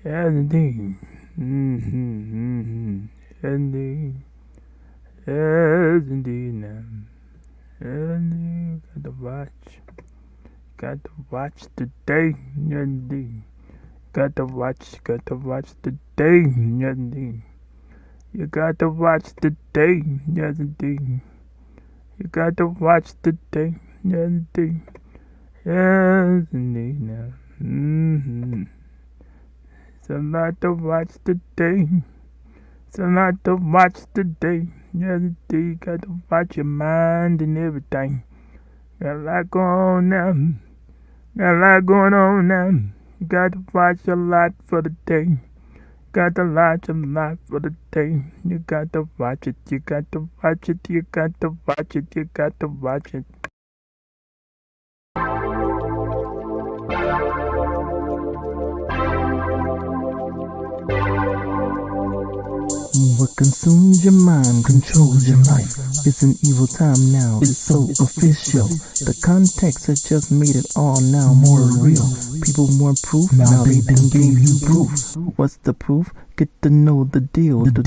Yes, indeed. Mm-hmm. Indeed. Yes, indeed. Now. Indeed. Got to watch. Got to watch today. Indeed. Got to watch. Got to watch today. Indeed. You got to watch today. Yes, indeed. You got to watch today. Yes, indeed. Yes, indeed. Now. Mm-hmm. It's a lot to watch today. It's a lot to watch today. Yes, indeed. Got to watch your mind and everything. Got a lot going on now. Got a lot going on now. You got to watch a lot for the day. Got to watch a lot for the day. You got to watch it. You got to watch it. You got to watch it. You got to watch it. What consumes your mind controls your life. It's an evil time now, it's so official. The context has just made it all now more real. People want proof, now they done gave you proof. What's the proof? Get to know the deal, the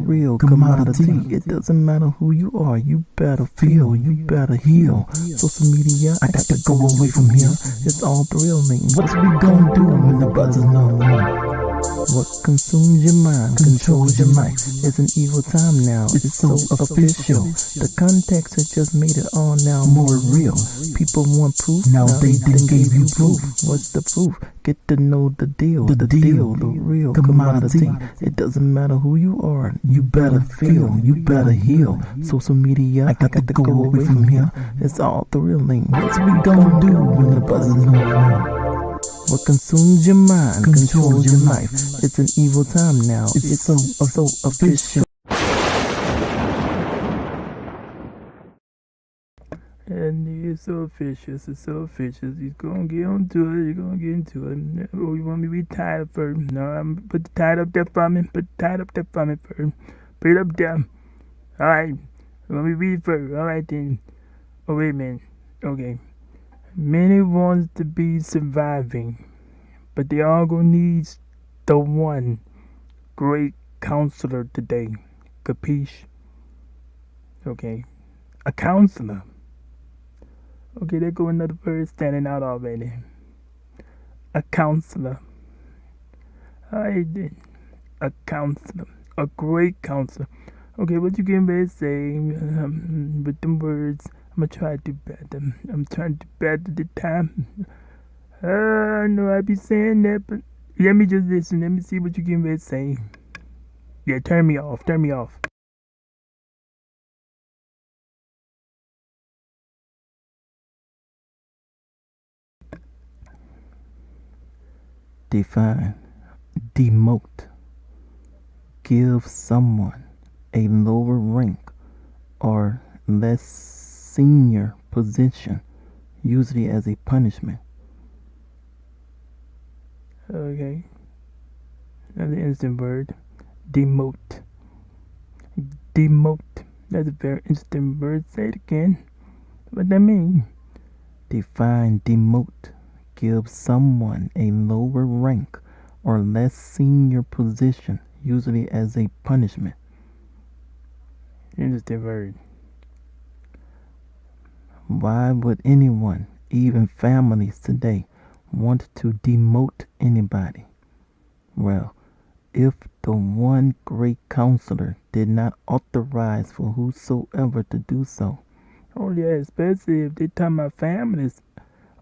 real commodity. It doesn't matter who you are, you better feel, you better heal. Social media, I got to go away from here. It's all thrilling. What's we gonna do when the buzz is no more? What consumes your mind controls your life. It's an evil time now, it's so official. The context has just made it all now more real. People want proof, now they done gave you proof. What's the proof? Get to know the deal, the real commodity. It doesn't matter who you are, you better feel, you better heal. Social media, I got to go away from here. It's all thrilling. What's we gonna do when the buzz is no more? What consumes your mind controls your life. It's an evil time now. It's so official. And it's so officious. It's so officious. He's gonna get onto it. You're gonna get into it. Oh, you want me to read title first? No, I'm put the title up there for me. Put the title up there for me first. Put it up there. All right. Let me read first. All right then. Oh wait a minute. Okay. Many wants to be surviving, but they all gonna need the one great counselor today. Capeesh? Okay. A counselor. Okay, there go another word standing out already. A counselor. I did. A counselor. A great counselor. Okay, what you getting ready to say with them words? I'm gonna try to do better. I'm trying to do better this time. I know I be saying that, but let me just listen. Let me see what you getting ready to say. Yeah, turn me off. Turn me off. Define, demote, give someone a lower rank or less senior position, usually as a punishment. Okay. Another instant word. Demote. Demote. That's a very interesting word. Say it again. What that mean? Define, demote, give someone a lower rank or less senior position, usually as a punishment. Interesting word. Why would anyone, even families today, want to demote anybody? Well, if the one great counselor did not authorize for whosoever to do so. Oh yeah, especially if they talking about families.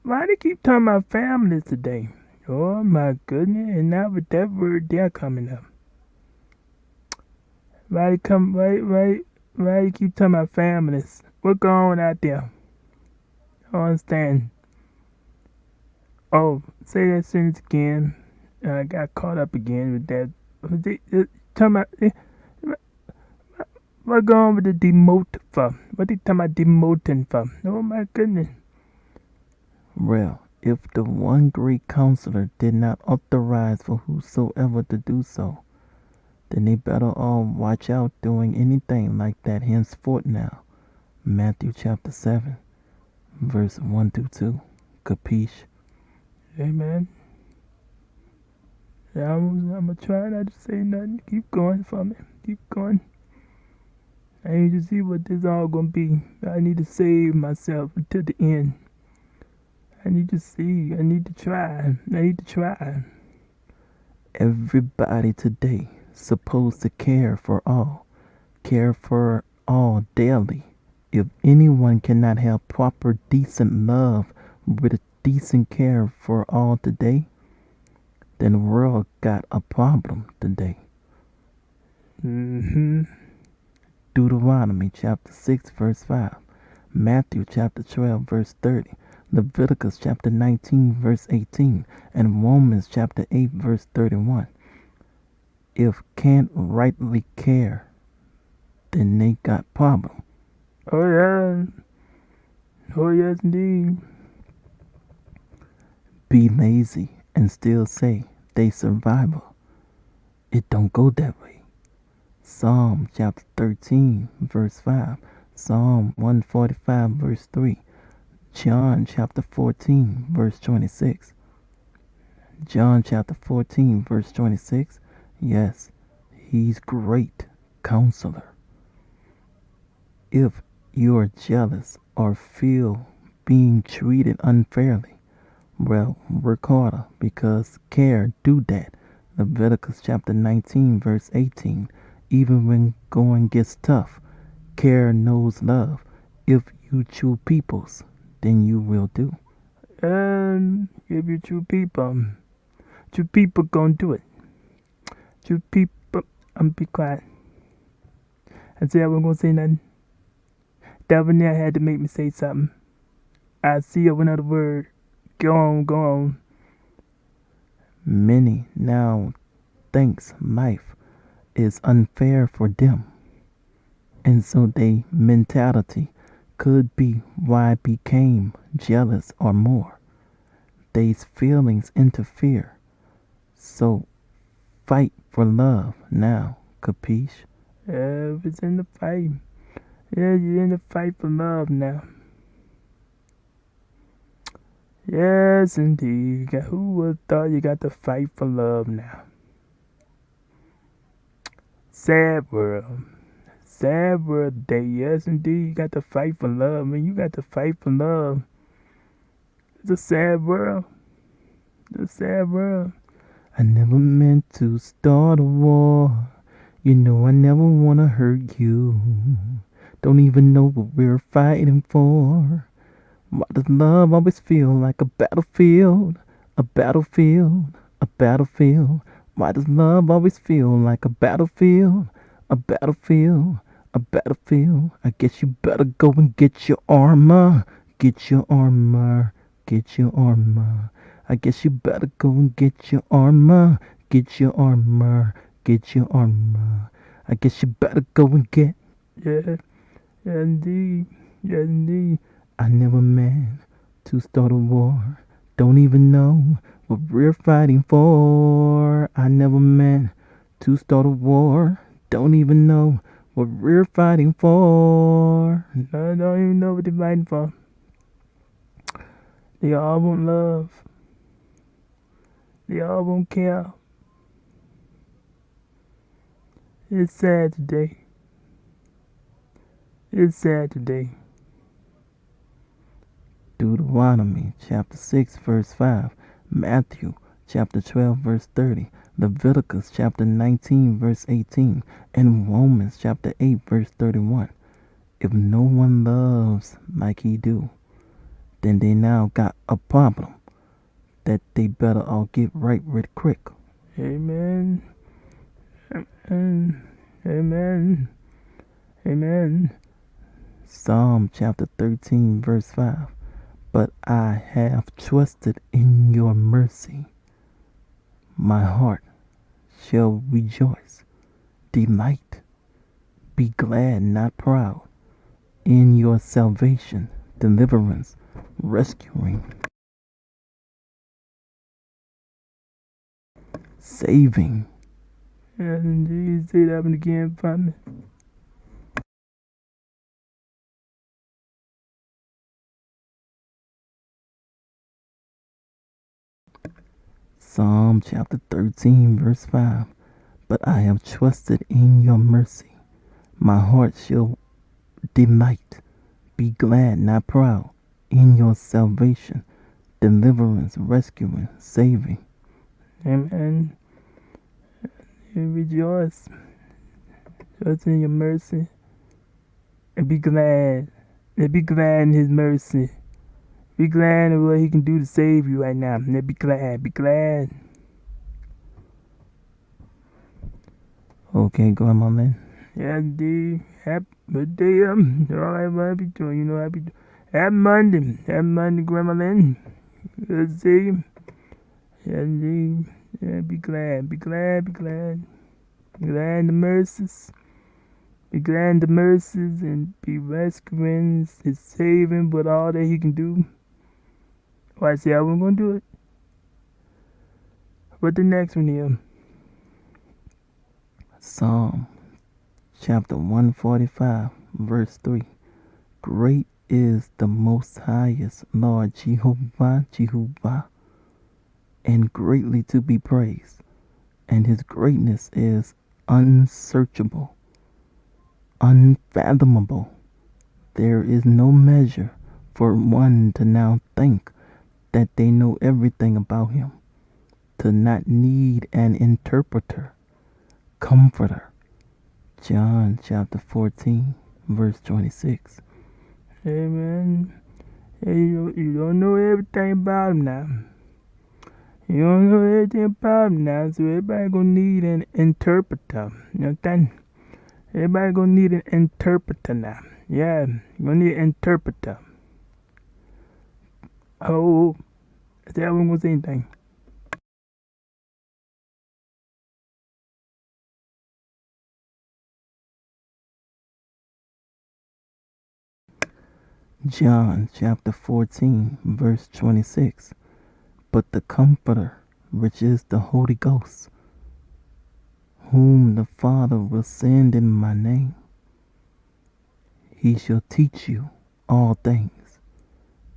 Why they keep talking about families today? Oh my goodness! And now with that word, they're coming up. Why they keep talking about families? What going on out there? I don't understand. Oh, say that sentence again. I got caught up again with that. Talking about what going on with the demote for? What they talking about demoting for? Oh my goodness! Well, if the one great counselor did not authorize for whosoever to do so, then they better all watch out doing anything like that henceforth now. Matthew chapter 7, verse 1 through 2. Capeesh? Amen. Yeah, I'm gonna try not to say nothing. Keep going for me. Keep going. I need to see what this all gonna be. I need to save myself until the end. I need to see. I need to try. I need to try. Everybody today supposed to care for all daily. If anyone cannot have proper decent love with a decent care for all today, then the world got a problem today. Mm-hmm. Deuteronomy chapter 6 verse 5, Matthew chapter 12 verse 30, Leviticus chapter 19 verse 18, and Romans chapter 8 verse 31. If can't rightly care, then they got problem. Oh yeah. Oh yes indeed. Be lazy and still say they survival. It don't go that way. Psalm chapter 13 verse 5, Psalm 145 verse 3, John chapter 14 verse 26. John chapter 14 verse 26. Yes, he's great counselor. If you're jealous or feel being treated unfairly, well, work harder because care do that. Leviticus chapter 19 verse 18. Even when going gets tough, care knows love. If you chew peoples, then you will do. If you true people gonna do it. True people, I'm be quiet. I said I wasn't gonna say nothing. That one there had to make me say something. I see of another word. Go on, go on. Many now thinks life is unfair for them, and so they mentality could be why became jealous or more. These feelings interfere, so fight for love now, capeesh? Yeah, if it's in the fight. Yeah, you're in the fight for love now. Yes, indeed. Who would have thought you got to fight for love now? Sad world. Sad world day. Yes, indeed. You got to fight for love. Man, you got to fight for love. It's a sad world. It's a sad world. I never meant to start a war. You know I never wanna hurt you. Don't even know what we're fighting for. Why does love always feel like a battlefield? A battlefield, a battlefield. Why does love always feel like a battlefield? A battlefield, a battlefield. I guess you better go and get your armor. Get your armor, get your armor. I guess you better go and get your armor. Get your armor, get your armor. I guess you better go and get. Yeah, yeah, indeed. Yeah, indeed. I never meant to start a war. Don't even know what we're fighting for. I never meant to start a war. Don't even know what we're fighting for. I don't even know what they're fighting for. They all want love. They all won't care. It's sad today. It's sad today. Deuteronomy chapter 6 verse 5, Matthew chapter 12 verse 30, Leviticus chapter 19 verse 18, and Romans chapter 8 verse 31. If no one loves like he do, then they now got a problem that they better all get right with quick. Amen. Amen. Amen. Amen. Psalm chapter 13 verse 5. But I have trusted in your mercy. My heart shall rejoice, delight, be glad, not proud, in your salvation, deliverance, rescuing, saving. Yes, indeed. Say that one again for me. Psalm chapter 13, verse 5. But I have trusted in your mercy. My heart shall delight. Be glad, not proud, in your salvation, deliverance, rescuing, saving. Amen. And rejoice. Trust in your mercy. And be glad. And be glad in his mercy. Be glad in what he can do to save you right now. And be glad. Be glad. Okay, Grandma Lynn. Yeah, indeed. Happy birthday. All I be doing, you know, happy Monday. Happy Monday, Grandma Lynn. Good to see you. Yeah, indeed. Yeah, be glad. Be glad. Be glad. Be glad in the mercies. Be glad in the mercies and be rescuing, his saving, with all that he can do. Well, I say I wasn't going to do it. But the next one here. Psalm chapter 145, verse 3. Great is the Most Highest Lord Jehovah, and greatly to be praised, and his greatness is unsearchable, unfathomable. There is no measure for one to now think that they know everything about him, to not need an interpreter, comforter. John chapter 14, verse 26. Amen. Hey, you don't know everything about him now. You don't know everything about him now, so everybody gonna need an interpreter. You understand? Everybody gonna need an interpreter now. Yeah, you gonna need an interpreter. Oh, is that one gonna say anything? John chapter 14, verse 26. But the Comforter, which is the Holy Ghost, whom the Father will send in my name, he shall teach you all things,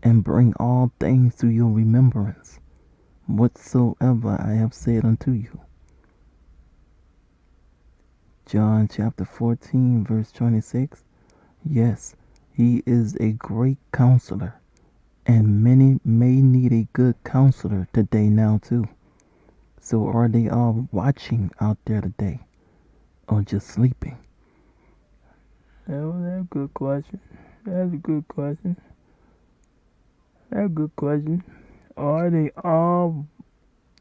and bring all things to your remembrance, whatsoever I have said unto you. John chapter 14, verse 26. Yes, he is a great counselor, and many may need a good counselor today now too. So are they all watching out there today, or just sleeping? That's a good question. That's a good question. That's a good question. Are they all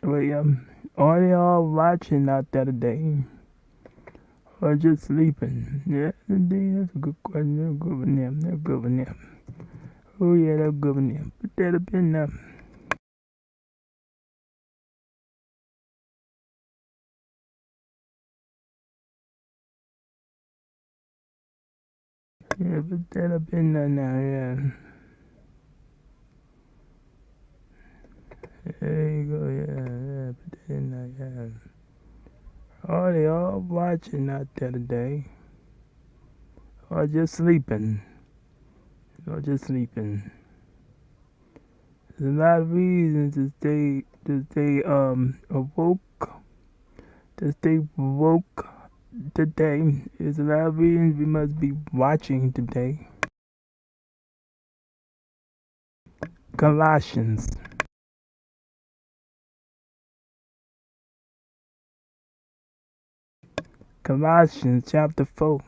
are they all watching out there today? Or just sleeping? Yeah, indeed, that's a good question. That's a good one there. That's a good one there. Oh yeah, that's a good one there. Put that up in there. Yeah, put that up in there now, yeah. There you go, yeah, put that in there, yeah. Are they all watching out there today? Or just sleeping? Or just sleeping? There's a lot of reasons to stay awoke. To stay woke today. There's a lot of reasons we must be watching today. Colossians. Colossians chapter 4,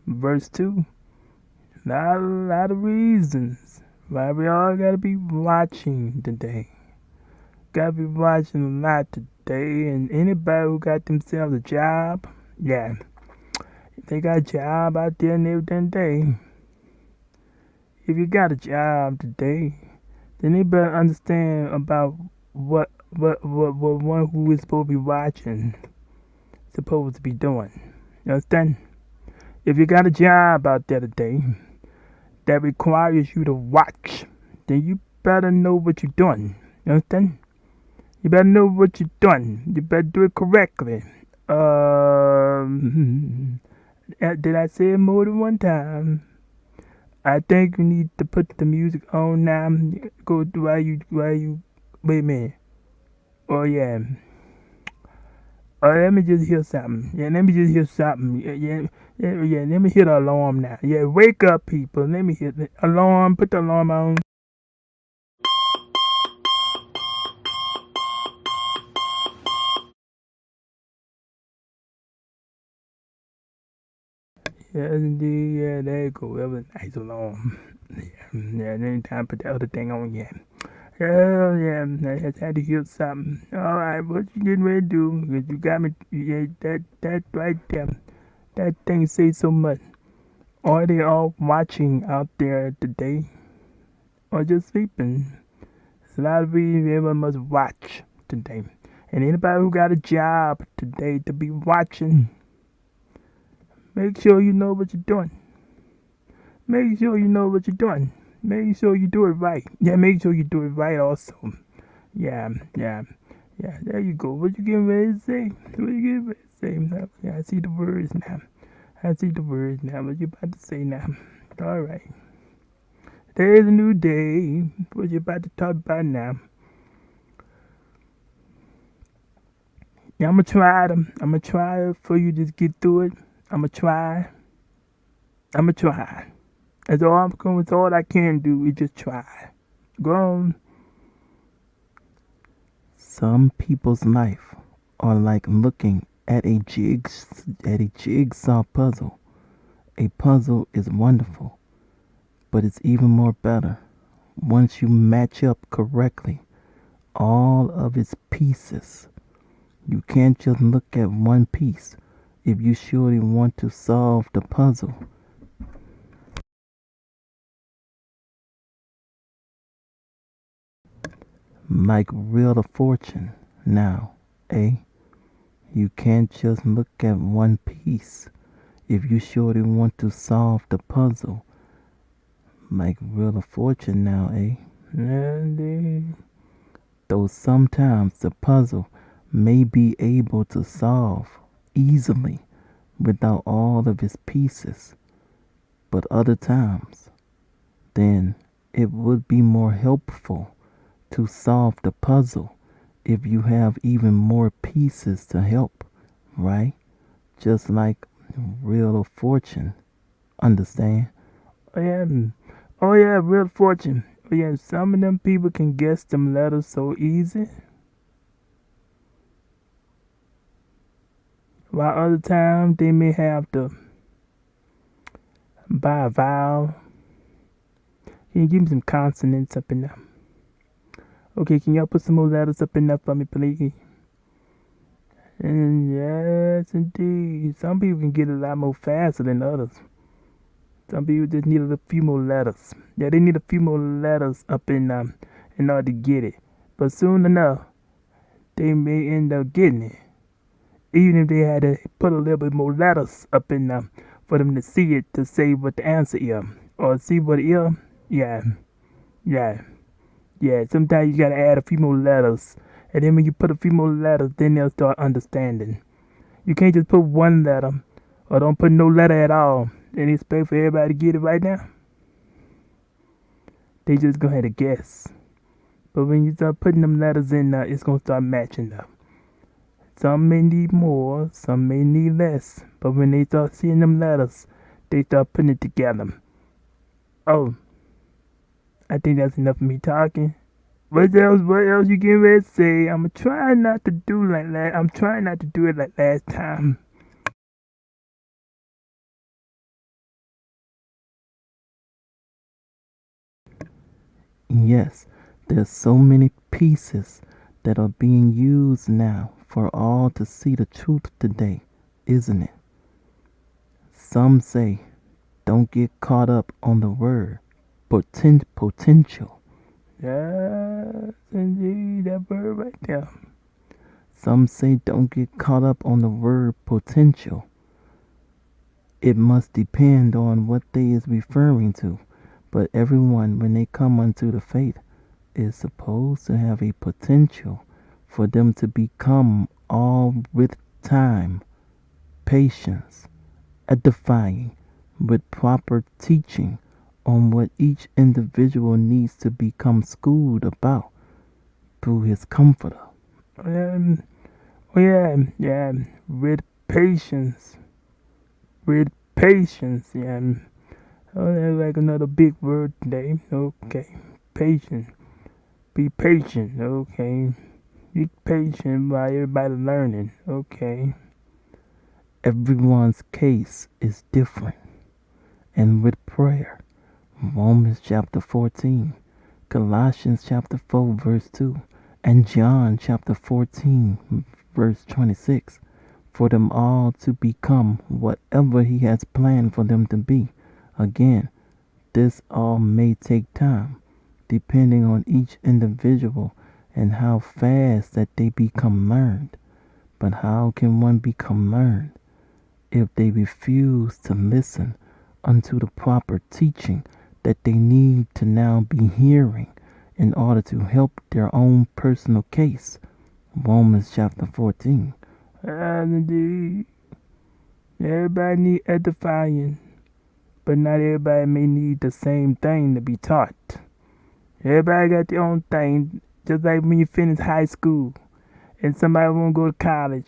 verse 2. Lot of reasons why we all gotta be watching today. Gotta be watching a lot today. And anybody who got themselves a job, yeah, if they got a job out there and everything today, if you got a job today, then they better understand about what one who is supposed to be watching supposed to be doing. You understand? If you got a job out there today that requires you to watch, then you better know what you're doing. You understand? You better know what you're doing. You better do it correctly. Did I say it more than one time? I think we need to put the music on now. Go while you wait a minute. Oh yeah. Oh, let me just hear something. Yeah, let me just hear something. Yeah. Let me hear the alarm now. Yeah, wake up, people. Let me hear the alarm. Put the alarm on. Yes, indeed. Yeah, there you go. That was a nice alarm. Yeah. Then time to put the other thing on. Yeah. Yeah. I just had to hear something. All right, what you getting ready to do? 'Cause you got me. Yeah, that right there. That thing says so much. Are they all watching out there today, or just sleeping? There's a lot of reasons everyone must watch today. And anybody who got a job today to be watching, make sure you know what you're doing. Make sure you know what you're doing. Make sure you do it right. Yeah, make sure you do it right also. Yeah, yeah, yeah. There you go. What you getting ready to say? What you getting ready to say? Now? Yeah, I see the words now. I see the words now. What you about to say now? All right. There's a new day. What you about to talk about now? Yeah, I'm gonna try them. I'm gonna try for you to get through it. I'm gonna try. I'm gonna try. That's all I'm going. That's all I can do is just try. Go on. Some people's life are like looking at a jigsaw puzzle. A puzzle is wonderful, but it's even more better once you match up correctly all of its pieces. You can't just look at one piece if you surely want to solve the puzzle. Like Wheel of Fortune now, eh? You can't just look at one piece if you surely want to solve the puzzle. Like Wheel of Fortune now, eh? And, Though sometimes the puzzle may be able to solve easily without all of its pieces, but other times, then it would be more helpful to solve the puzzle if you have even more pieces to help, right? Just like Wheel of Fortune, understand? oh yeah. Oh yeah, real fortune. Oh yeah, some of them people can guess them letters so easy. While other times they may have to buy a vowel. Can you give me some consonants up in there? Okay, can y'all put some more letters up in there for me, please? And yes, indeed. Some people can get it a lot more faster than others. Some people just need a few more letters. Yeah, they need a few more letters up in order to get it. But soon enough, they may end up getting it. Even if they had to put a little bit more letters up in them for them to see it to say what the answer is. Or see what it is. Yeah, yeah, yeah. Sometimes you gotta add a few more letters. And then when you put a few more letters, then they'll start understanding. You can't just put one letter or don't put no letter at all and expect for everybody to get it right now. They just go ahead and guess. But when you start putting them letters in there, it's gonna start matching up. Some may need more, some may need less. But when they start seeing them letters, they start putting it together. Oh, I think that's enough of me talking. What else? What else you getting ready to say? I'm trying not to do like that. I'm trying not to do it like last time. Yes, there's so many pieces that are being used now for all to see the truth today, isn't it? Some say, don't get caught up on the word potential. Yes, indeed, that bird right there. Some say, don't get caught up on the word potential. It must depend on what they is referring to. But everyone, when they come unto the faith, is supposed to have a potential for them to become all with time, patience, edifying, with proper teaching on what each individual needs to become schooled about through his comforter. Um, oh yeah. With patience. With patience. Yeah. Oh, that's like another big word today. Okay. Patience. Be patient. Okay. Be patient while everybody learning. Okay. Everyone's case is different. And with prayer, Romans chapter 14, Colossians chapter 4 verse 2, and John chapter 14 verse 26, for them all to become whatever he has planned for them to be. Again, this all may take time, depending on each individual and how fast that they become learned. But how can one become learned if they refuse to listen unto the proper teaching that they need to now be hearing in order to help their own personal case? Romans chapter 14. Indeed. Everybody need edifying, but not everybody may need the same thing to be taught. Everybody got their own thing, just like when you finish high school and somebody want to go to college,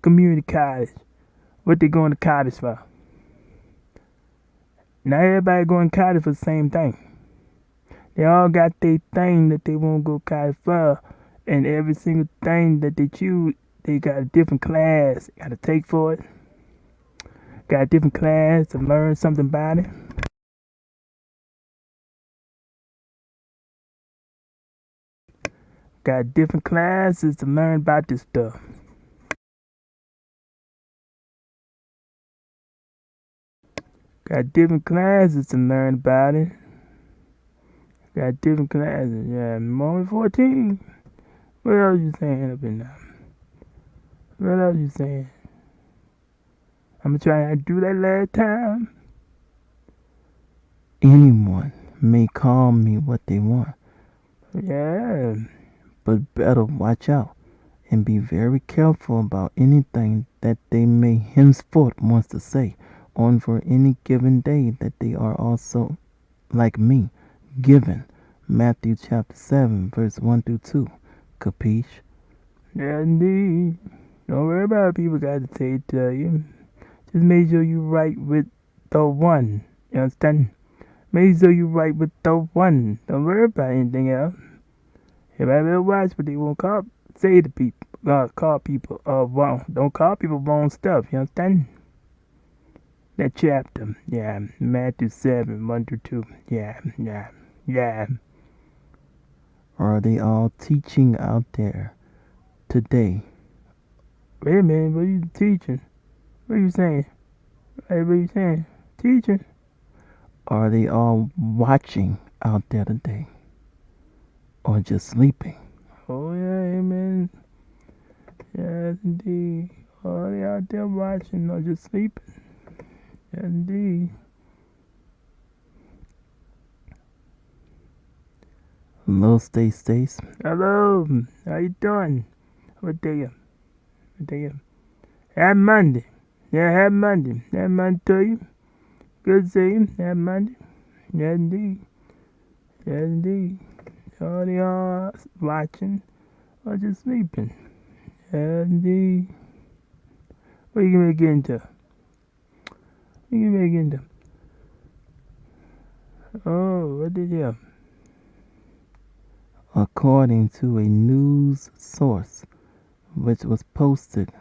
community college. What they going to college for? Not everybody going to college for the same thing. They all got their thing that they want to go to college for, and every single thing that they choose, they got a different class got to take for it. Got a different class to learn something about it. Got different classes to learn about this stuff. Got different classes to learn about it. Got different classes. Yeah, moment 14. What else you saying up in there? What else you saying? I'm gonna try to do that last time. Anyone may call me what they want, Yeah. but better watch out and be very careful about anything that they may henceforth want to say on for any given day that they are also, like me, given. Matthew chapter 7 verse 1 through 2. Capeesh? Yeah, indeed. Don't worry about what people got to say to you. Just make sure you right with the one. You understand? Make sure you right with the one. Don't worry about anything else. Everybody better watch what they won't say to people. Call people wrong. Don't call people wrong stuff. You understand? That chapter. Yeah. Matthew 7, 1 through 2. Yeah. Are they all teaching out there today? Wait a minute. What are you teaching? What are you saying? Hey, what are you saying? Teaching? Are they all watching out there today? Or just sleeping? Oh, yeah, amen. Yes, indeed. Oh, they out there watching or just sleeping. Yes, indeed. Hello, Stace. Hello. How you doing? What day? What day? Happy Monday. Yeah, happy Monday. Happy Monday to you. Good to see you. Happy Monday. Yes, indeed. Yes, indeed. Oh, they are watching or just sleeping. Yes, indeed. What are you going to get into? What are you going to get into? Oh, what did you have? According to a news source which was posted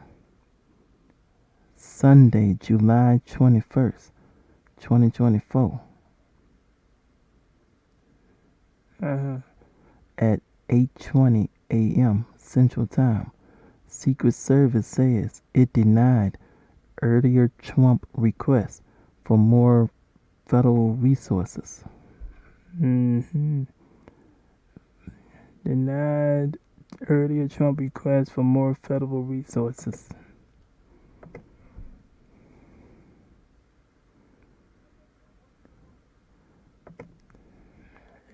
Sunday, July 21st, 2024 at 8:20 a.m. Central Time, Secret Service says it denied earlier Trump requests for more federal resources. Denied earlier Trump request for more federal resources.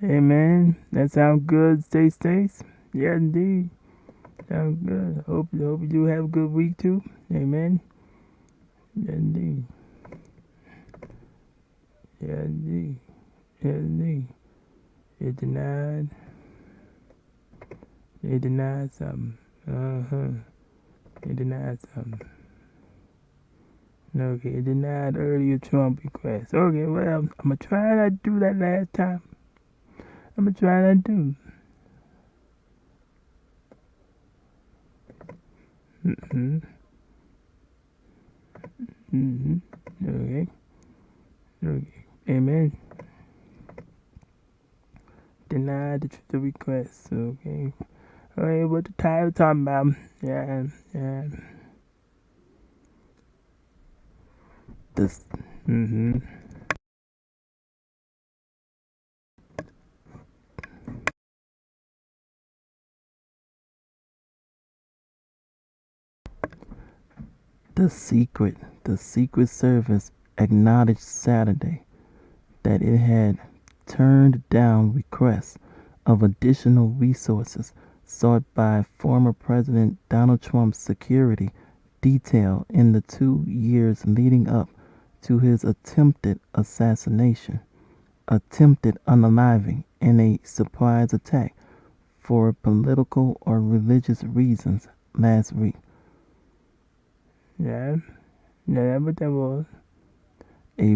Hey man, that sounds good, Stace. Yeah, indeed. Sounds good. Hope you do have a good week too. Amen. Yeah, indeed. Yeah, indeed. Yeah, indeed. It denied. They denied something. It denied something. Okay, it denied earlier Trump request. Okay, well, I'm gonna try not to do that last time. I'm gonna try not to do. Okay. Okay. Amen. Denied the request. Okay. Alright, what the title talking about? Yeah. This The Secret Service acknowledged Saturday that it had turned down requests of additional resources sought by former President Donald Trump's security detail in the 2 years leading up to his attempted assassination, attempted unaliving, and a surprise attack for political or religious reasons last week. Yeah. Yeah, that's what that was. A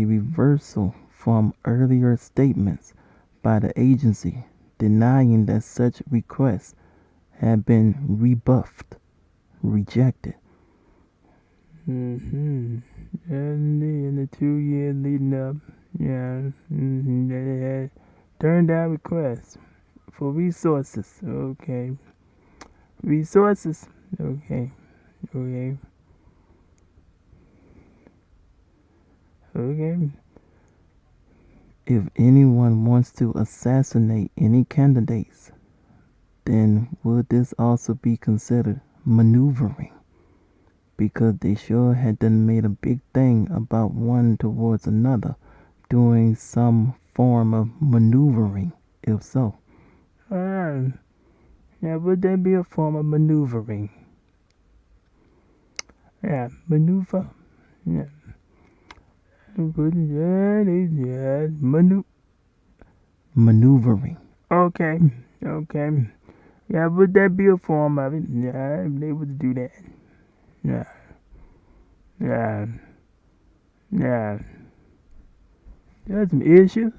reversal from earlier statements by the agency denying that such requests had been rejected. And in the 2 years leading up, they had turned down requests for resources. Okay. Resources. Okay. If anyone wants to assassinate any candidates, then would this also be considered maneuvering? Because they sure had done made a big thing about one towards another doing some form of maneuvering, if so. Yeah, would that be a form of maneuvering? Yeah, maneuver. Yeah. Maneuvering. Okay. Yeah, would that be a form of it? Yeah, they would do that. Yeah. There's some issues.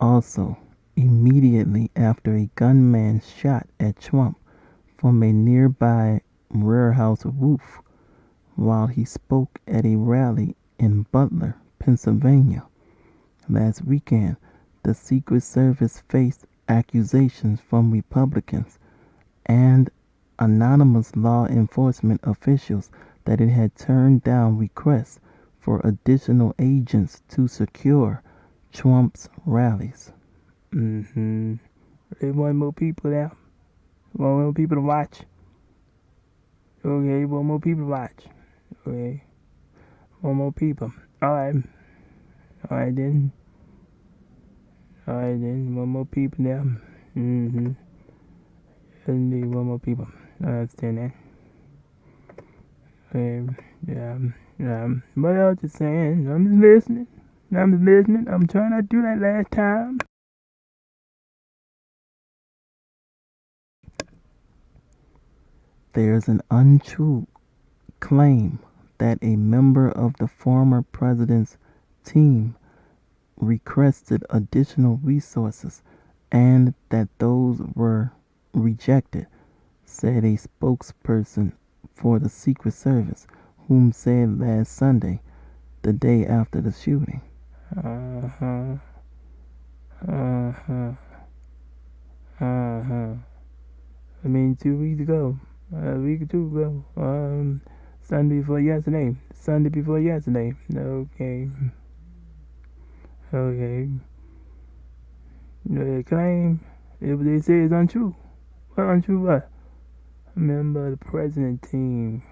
Also, immediately after a gunman shot at Trump from a nearby warehouse roof while he spoke at a rally in Butler, Pennsylvania. Last weekend, the Secret Service faced accusations from Republicans and anonymous law enforcement officials that it had turned down requests for additional agents to secure Trump's rallies. They want more people there. Want more people to watch. Okay, want more people to watch. Okay. Want more people. Alright then. Want more people there. Need one more people. I understand that. What else you saying? I'm just listening. I'm trying not to do that last time. There's an untrue claim that a member of the former president's team requested additional resources and that those were rejected, said a spokesperson for the Secret Service, whom said last Sunday, the day after the shooting. I mean, 2 weeks ago. A week or two ago. Sunday before yesterday. Okay. The claim, if they say it's untrue. What untrue what? Member of the president team.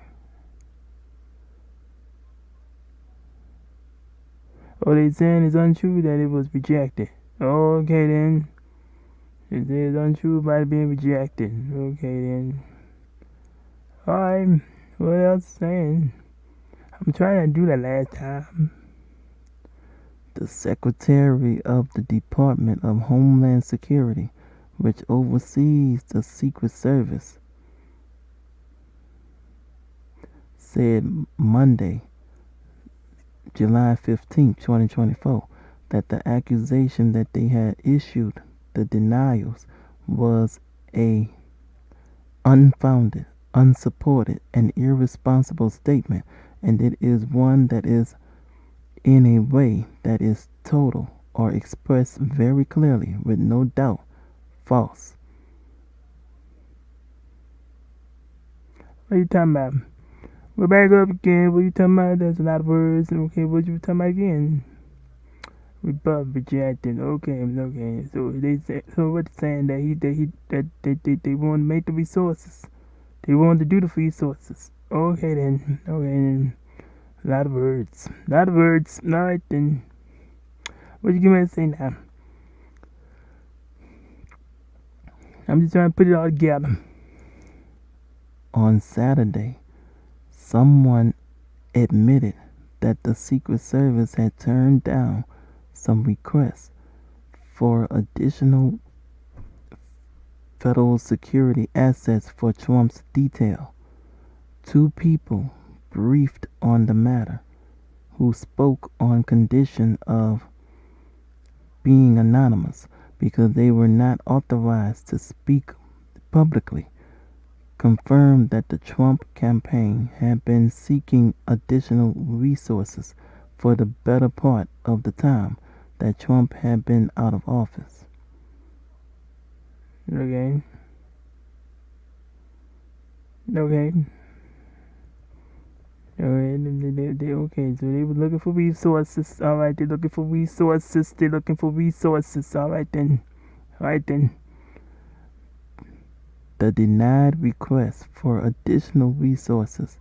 Oh, they saying it's untrue that it was rejected. Okay then. It is untrue about it being rejected. Okay then. Alright. What else saying? I'm trying to do that last time. The Secretary of the Department of Homeland Security, which oversees the Secret Service, said Monday, July 15, 2024, that the accusation that they had issued the denials was a unfounded, unsupported, and irresponsible statement, and it is one that is in a way that is total or expressed very clearly with no doubt false. What are you talking about? We're back up again. What are you talking about? There's a lot of words. Okay, what you talking about again? Rebut, rejected. Okay. So what they're saying that they want to make the resources. They want to do the resources. Okay then. A lot of words. Alright then. What you gonna say now? I'm just trying to put it all together. On Saturday, someone admitted that the Secret Service had turned down some requests for additional federal security assets for Trump's detail. Two people briefed on the matter who spoke on condition of being anonymous because they were not authorized to speak publicly, confirmed that the Trump campaign had been seeking additional resources for the better part of the time that Trump had been out of office. Okay. Okay, so they were looking for resources. Alright, they're looking for resources. Alright then. The denied requests for additional resources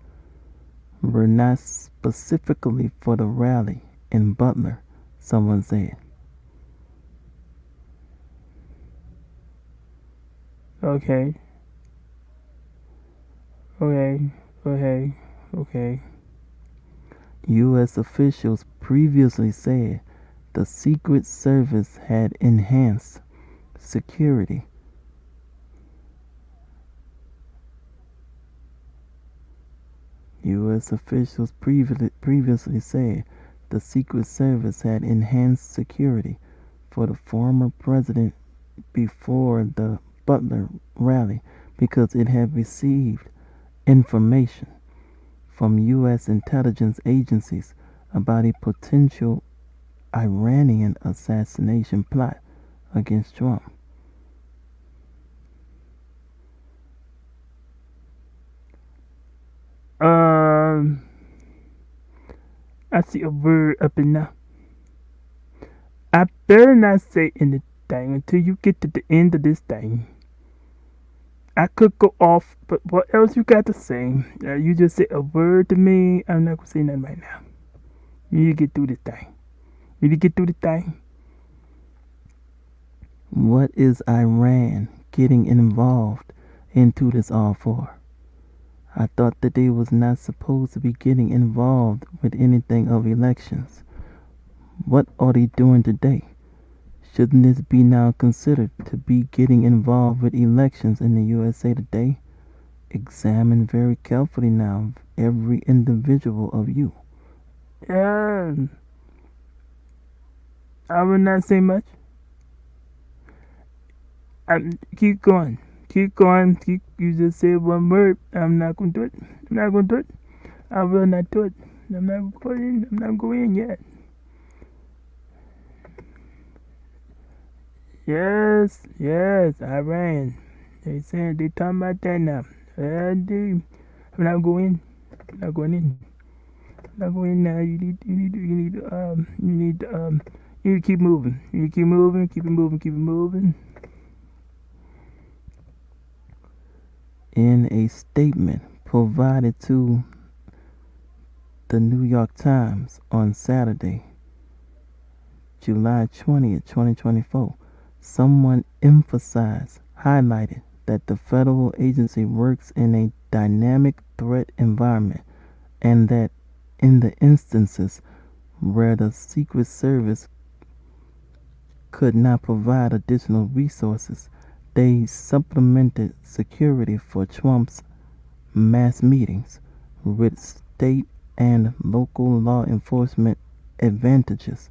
were not specifically for the rally in Butler, someone said. Okay. U.S. officials previously said the Secret Service had enhanced security. U.S. officials previously said the Secret Service had enhanced security for the former president before the Butler rally because it had received information from U.S. intelligence agencies about a potential Iranian assassination plot against Trump. I see a word up in there. I better not say anything until you get to the end of this thing. I could go off, but what else you got to say? You just said a word to me. I'm not gonna say nothing right now. You need to get through this thing. What is Iran getting involved into this all for? I thought that they was not supposed to be getting involved with anything of elections. What are they doing today? Shouldn't this be now considered to be getting involved with elections in the USA today? Examine very carefully now every individual of you. Yeah. I will not say much. Keep going. You just said one word. I'm not going to do it. I will not do it. I'm not going in yet. Yes, Iran. They talking about that now. I'm not going in. Now. You need to keep moving. Keep it moving. In a statement provided to the New York Times on Saturday, July 20th, 2024, someone highlighted that the federal agency works in a dynamic threat environment and that In the instances where the Secret Service could not provide additional resources, they supplemented security for Trump's mass meetings with state and local law enforcement advantages,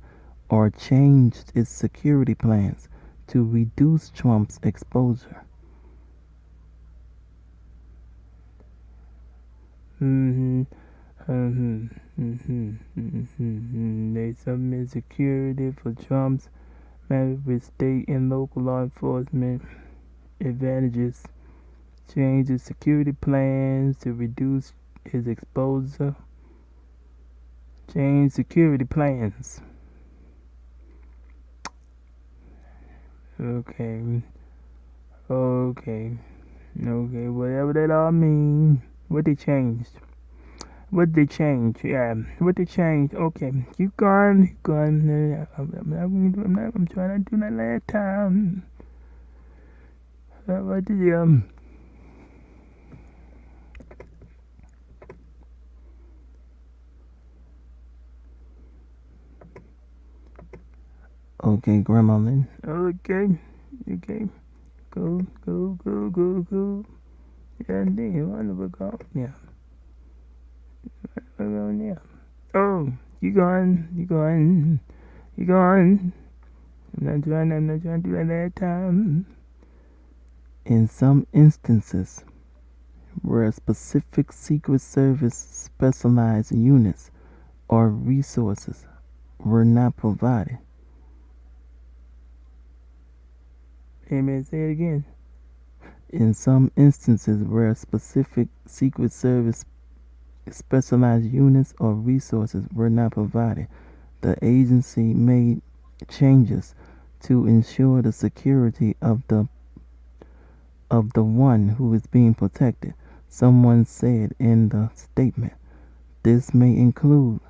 or changed its security plans to reduce Trump's exposure. They supplement security for Trump's matters with state and local law enforcement advantages, change his security plans to reduce his exposure, change security plans. Okay, whatever that all means. What they changed? What they changed? Yeah, what they changed? Okay, keep going. I'm trying to do that last time. What did you? Okay, Grandma Lynn. Okay. Go. Yeah, indeed. Wonderful. Go. Yeah. We're going there. Oh, you going. I'm not trying to do that last time. In some instances where specific Secret Service specialized units or resources were not provided. Amen. Say it again. In some instances where specific Secret Service specialized units or resources were not provided, the agency made changes to ensure the security of the one who is being protected. Someone said in the statement, this may include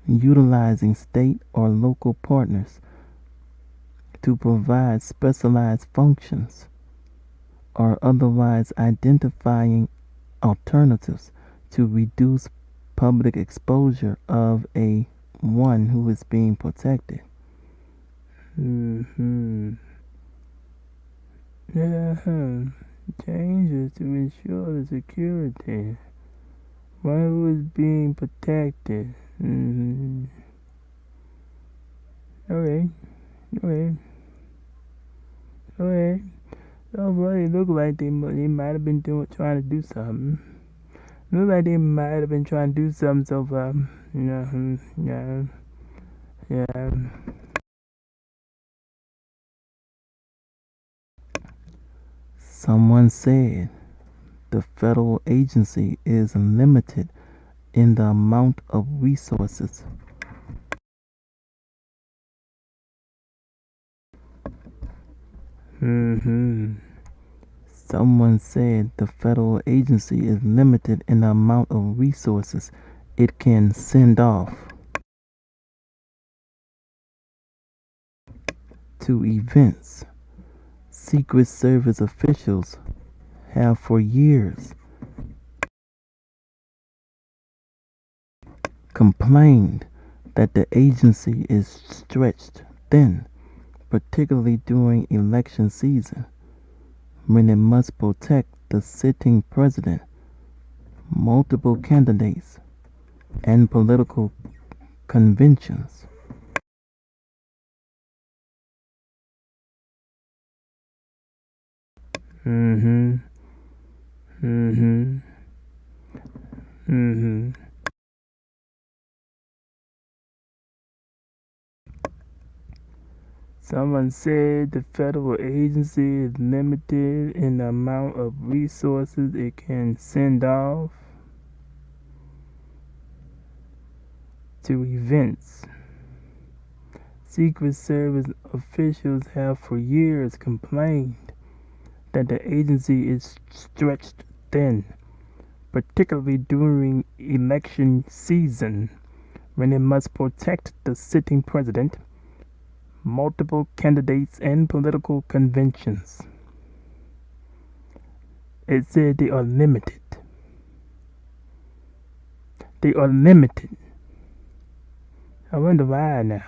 utilizing state or local partners to provide specialized functions, or otherwise identifying alternatives to reduce public exposure of a one who is being protected. Changes to ensure the security. One who is being protected. Okay. So well, it looked like they might have been trying to do something. Look like they might have been trying to do something so far. Yeah. Someone said the federal agency is limited in the amount of resources. Someone said the federal agency is limited in the amount of resources it can send off to events. Secret Service officials have for years complained that the agency is stretched thin, particularly during election season, when it must protect the sitting president, multiple candidates, and political conventions. Someone said the federal agency is limited in the amount of resources it can send off to events. Secret Service officials have for years complained that the agency is stretched thin, particularly during election season, when it must protect the sitting president, multiple candidates, and political conventions. It said they are limited. I wonder why now.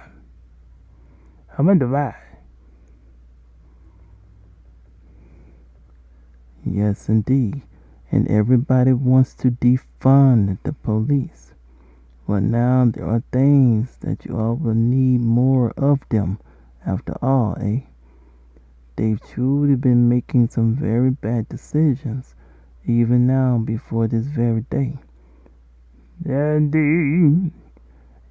I wonder why. Yes, indeed. And everybody wants to defund the police. Well, now there are things that you all will need more of them. After all, eh? They've truly been making some very bad decisions, even now before this very day. Yeah, indeed.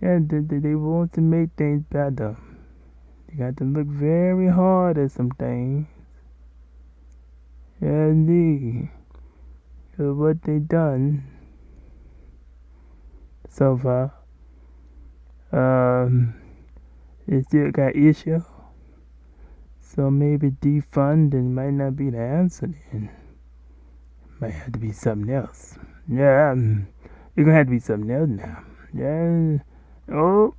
Yeah, they want to make things better. You got to look very hard at some things. Yeah, indeed. So what they done so far, they still got issue. So maybe defunding might not be the answer then. Might have to be something else. Yeah, it's gonna have to be something else now. Yeah. Oh.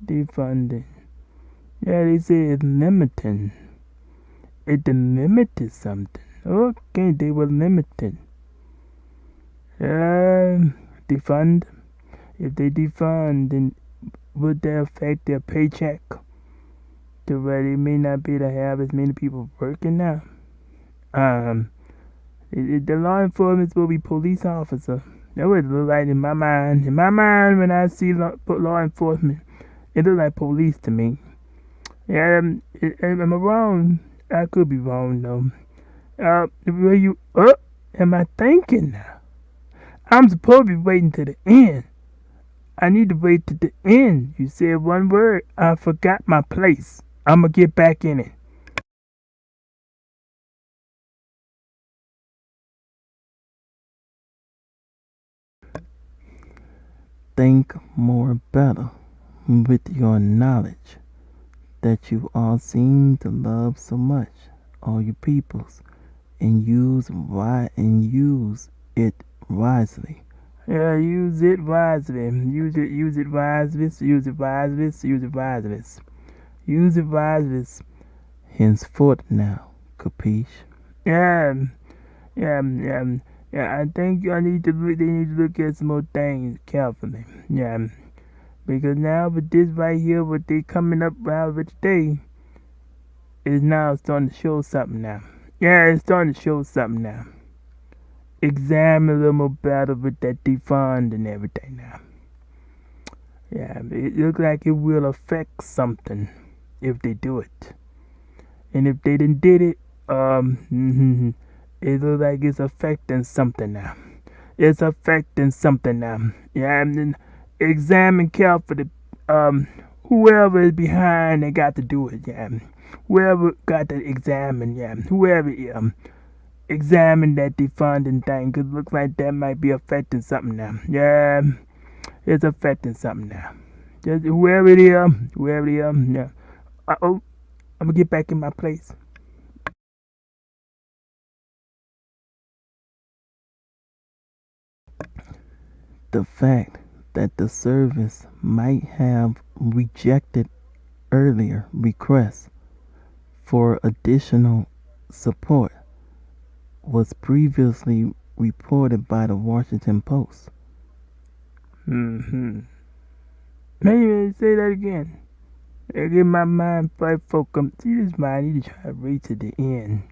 Defunding. Yeah, they say it's limiting. It limited something. Okay, they were limited. Defund. If they defund, then would that affect their paycheck? To where they may not be able to have as many people working now? The law enforcement will be police officer. That would look like in my mind. In my mind, when I see law enforcement, it looks like police to me. Yeah, am I wrong? I could be wrong though. Am I thinking now? I'm supposed to be waiting to the end. I need to wait to the end. You said one word. I forgot my place. I'm gonna get back in it. Think more better with your knowledge that you all seem to love so much, all you peoples, and use it wisely. Yeah, use it wisely. Use it wisely. Use it wisely. Use it wisely. Use it wisely. Henceforth now, capeesh? Yeah, yeah. I think I need to look. They need to look at some more things carefully. Yeah, because now with this right here, what they coming up with today, is now starting to show something now. Yeah, it's starting to show something now. Examine a little more better with that defund and everything now. Yeah, it looks like it will affect something if they do it. And if they didn't did it, it looks like it's affecting something now. It's affecting something now. Yeah, and then examine carefully. Whoever is behind, they got to do it. Yeah, whoever got to examine. Yeah, whoever examine that defunding thing, cause it looks like that might be affecting something now. Yeah, it's affecting something now. Just whoever it is, yeah. I'm gonna get back in my place. The fact that the service might have rejected earlier requests for additional support was previously reported by the Washington Post. Maybe say that again. I get my mind fight focus. See this mind, I need to try to reach to the end.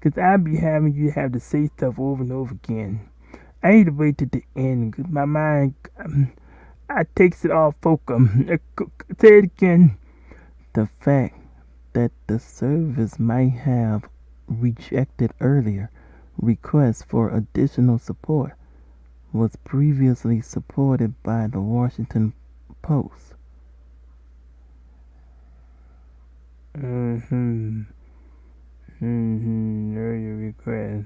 Cause I be having you have to say stuff over and over again. I need to wait to the end. Cause my mind, I takes it off focus. Say it again. The fact that the service might have rejected earlier requests for additional support was previously supported by the Washington Post. Earlier request.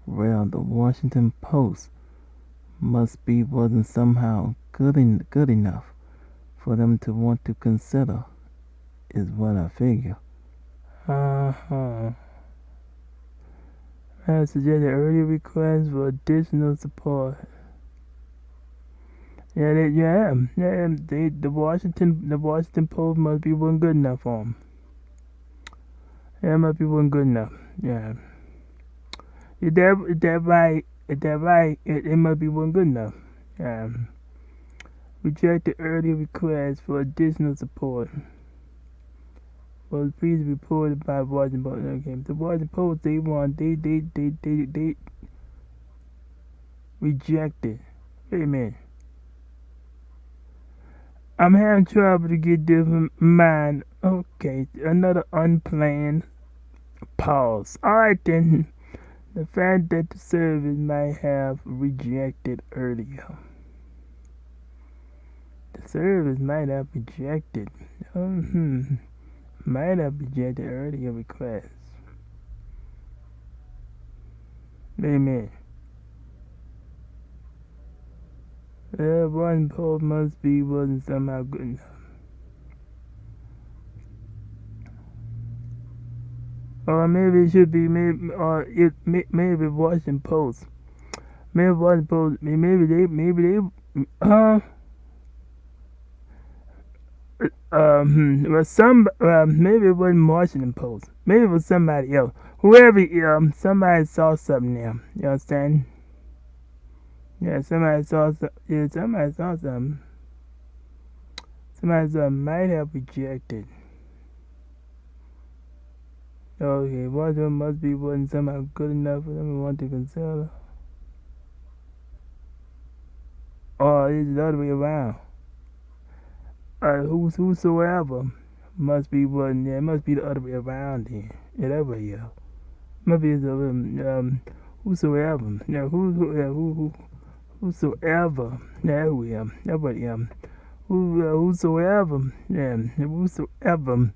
Well, the Washington Post wasn't somehow good enough for them to want to consider, is what I figure. I suggested earlier requests for additional support. The Washington Post must be wasn't good enough for them. Yeah, must be wasn't good enough. Yeah. Is that right? It must be wasn't good enough. Yeah. rejected earlier requests for additional support. Was previously reported by Washington Post. Okay, the Washington Post, they rejected. Wait a minute. I'm having trouble to get this in mind. Okay, another unplanned pause. Alright then. The fact that the service might have rejected earlier. The service might have rejected. Might have rejected earlier requests. Wait a minute. One post wasn't somehow good enough. Or maybe it should be maybe Washington Post. Maybe Washington Post. Maybe they maybe it wasn't Washington Post. Maybe it was somebody else. Whoever somebody saw something there. You understand? Yeah, somebody saw something. Yeah, somebody saw something. Somebody might have rejected. Okay, Washington must be wasn't somehow good enough for them to want to consider. Or is it the other way around? Whosoever must be wasn't. Yeah, it must be the other way around then. Yeah, that way, yeah. Must be the whosoever. Yeah, whosoever. Yeah, that way, whosoever. Yeah, whosoever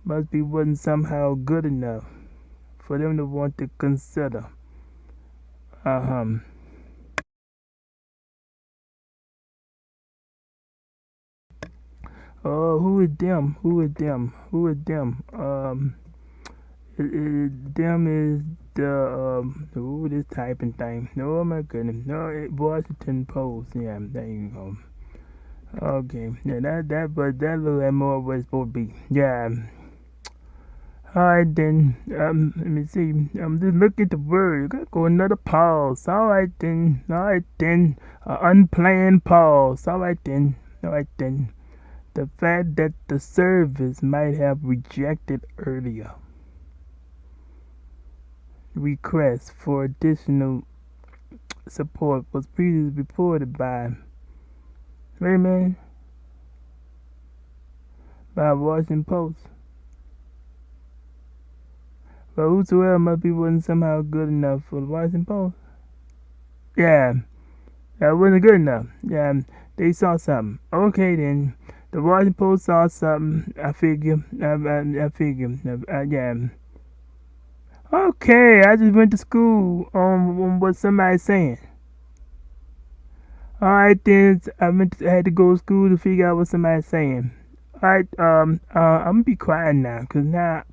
must be wasn't somehow good enough for them to want to consider. Oh, who is them? Them is the this typing thing. Oh my goodness. No, Washington Post. Yeah, there you go. Okay, yeah, but that little bit more what it's supposed to be. Yeah. Alright then, let me see. Just look at the word. You gotta go another pause. Alright then. Unplanned pause. Alright then. The fact that the service might have rejected earlier requests for additional support was previously reported by Washington Post. But whosoever must be wasn't somehow good enough for the Washington Post. Yeah, that wasn't good enough. Yeah, they saw something. Okay then, the Washington Post saw something. I figure. Yeah. Okay, I just went to school on what somebody's saying. Alright then, I had to go to school to figure out what somebody's saying. Alright, I'm gonna be quiet now, cause now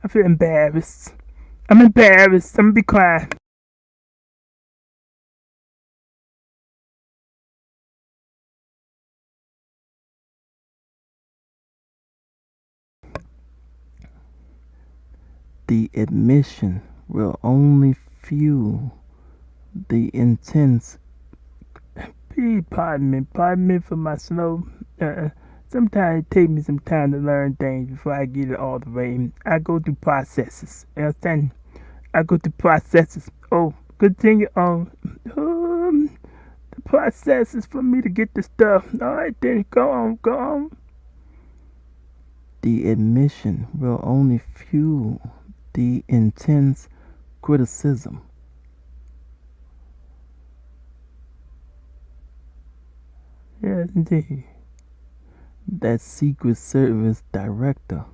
I feel embarrassed. I'm embarrassed. I'm gonna be quiet. The admission will only fuel the intense. Pardon me for my slow. Sometimes it takes me some time to learn things before I get it all the way. I go through processes. You understand? I go through processes. Oh, continue on. The processes for me to get the stuff. Alright then, go on. The admission will only fuel the intense criticism. Yes, indeed. That Secret Service director